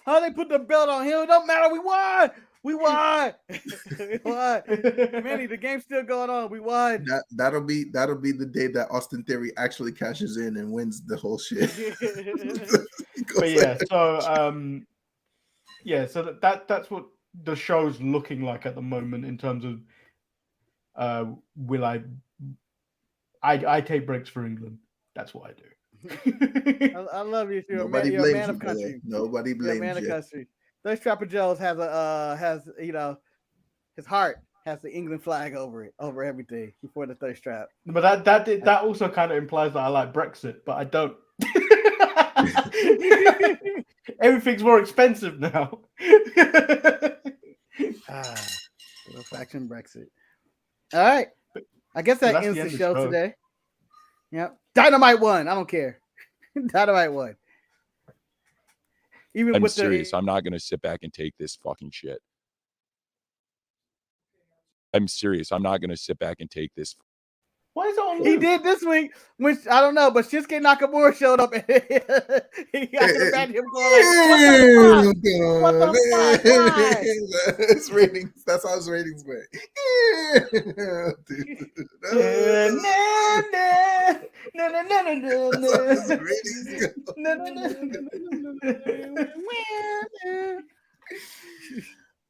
how they put the belt on him? It don't matter. We won. We won. We won. Manny, the game's still going on. We won. That'll be the day that Austin Theory actually cashes in and wins the whole shit. But yeah, so that's what the show's looking like at the moment in terms of will I take breaks for England. That's what I do. I love you. You're a Nobody man blames of you, country. Nobody You're a blames man of you. country. Those Trapper Joe's has his heart has the England flag over everything before the thirst trap. But that also kind of implies that I like Brexit, but I don't. Everything's more expensive now. Faction Brexit. All right. I guess that ends the show today. Yep. Dynamite won. I don't care. Dynamite won. I'm serious. I'm not going to sit back and take this fucking shit. I'm serious. I'm not going to sit back and take this. Why is it on? He did this week, which I don't know, but Shinsuke Nakamura showed up and he got to the back of him going like, what the fuck? It's ratings. That's how his ratings went.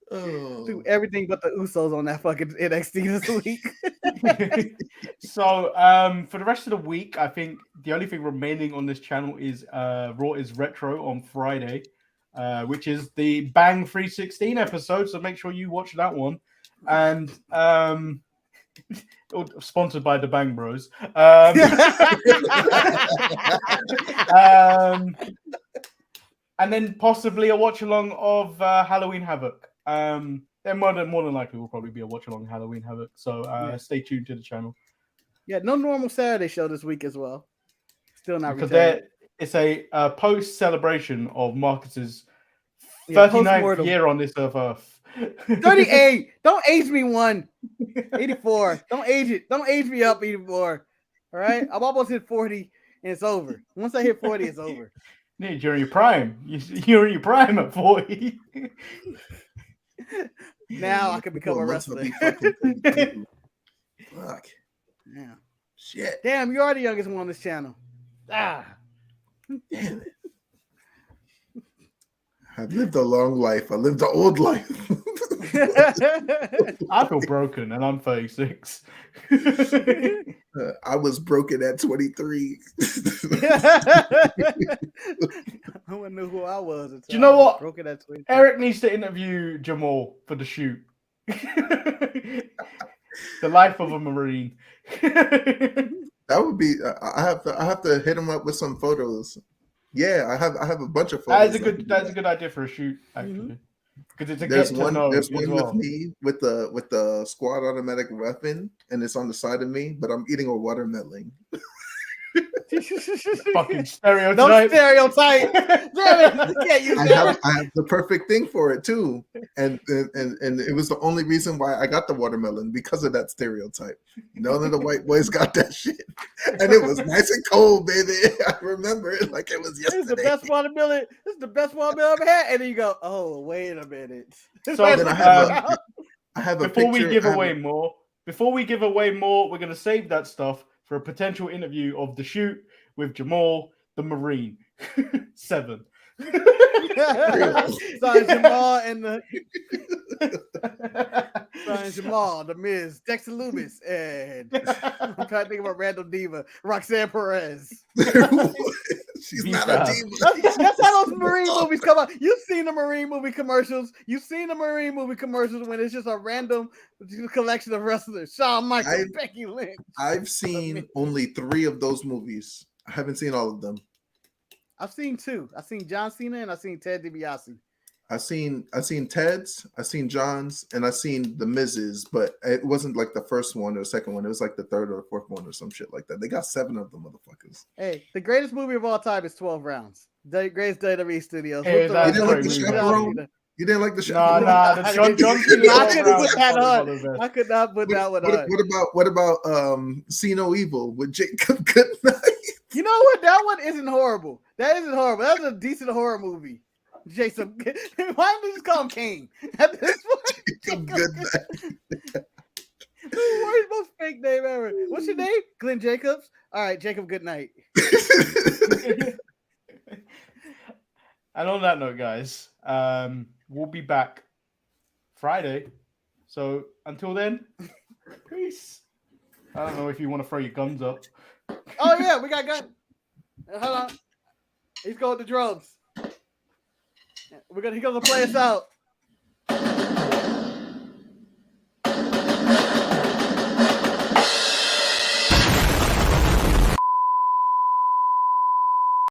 Do everything but the Usos on that fucking NXT this week. So for the rest of the week, I think the only thing remaining on this channel is Raw is Retro on Friday, which is the Bang 316 episode. So make sure you watch that one. And sponsored by the Bang Bros. And then possibly a watch along of Halloween Havoc. Then more than likely will probably be a watch along Halloween Havoc. So stay tuned to the channel. Yeah, no normal Saturday show this week as well. Still not because it's a post celebration of Marcus's 39th year on this earth. 38. Don't age me one. 84. Don't age it. Don't age me up anymore. All right. I'm almost hit 40 and it's over. Once I hit 40, it's over. You're in your prime. You're in your prime at 40. Now I can become a wrestler. Fuck. Yeah. Shit. Damn, you are the youngest one on this channel. Damn it. I've lived a long life. I lived an old life. I feel broken and I'm 36. I was broken at 23. No one knew who I was. Do you know what? Broken at 23. Eric needs to interview Jamal for the shoot. The life of a Marine. That would be. I have to hit him up with some photos. Yeah, I have a bunch of photos. That's a good idea for a shoot, actually. Because it's a there's get one. to know. There's one well. with me with the squad automatic weapon, and it's on the side of me, but I'm eating a watermelon. Fucking stereotype. No stereotype. Damn it! I can't use that. I have the perfect thing for it too, and it was the only reason why I got the watermelon, because of that stereotype. None of the white boys got that shit, and it was nice and cold, baby. I remember it like it was yesterday. This is the best watermelon. This is the best watermelon I've ever had. And then you go, oh, wait a minute. So then I have a before picture, we give away more, we're gonna save that stuff for a potential interview of the shoot with Jamal the Marine. 7. Son Jamal and the Son Jamal, the Miz, Dexter Loomis, and I'm trying to think of a random diva, Roxanne Perez. She's not a diva. That's how those Marine movies come out. You've seen the Marine movie commercials. You've seen the Marine movie commercials when it's just a random collection of wrestlers. Shawn Michaels, Becky Lynch. I've seen only 3 of those movies. I haven't seen all of them. I've seen 2. I've seen John Cena and I've seen Ted DiBiase. I've seen Ted's, I've seen John's, and I've seen the Miz's, but it wasn't like the first one or the second one. It was like the third or the fourth one or some shit like that. They got 7 of them motherfuckers. Hey, the greatest movie of all time is 12 Rounds. The greatest WWE Studios. Hey, you didn't like the Chaperone? You didn't like the show? Nah. The John Cena I 12 couldn't rounds put is that probably on. one of the best. I could not put that one on. What about See No Evil with Jacob Goodnight? You know what? That one isn't horrible. That isn't horrible. That was a decent horror movie. Jason, why don't we just call him King at this point? Jacob Goodnight. The worst, most fake name ever. What's your name? Glenn Jacobs. All right, Jacob. Good night. And on that note, guys, we'll be back Friday. So until then, peace. I don't know if you want to throw your guns up. Oh yeah, we got gun. Hold on. He's going to drums. He's gonna play us out.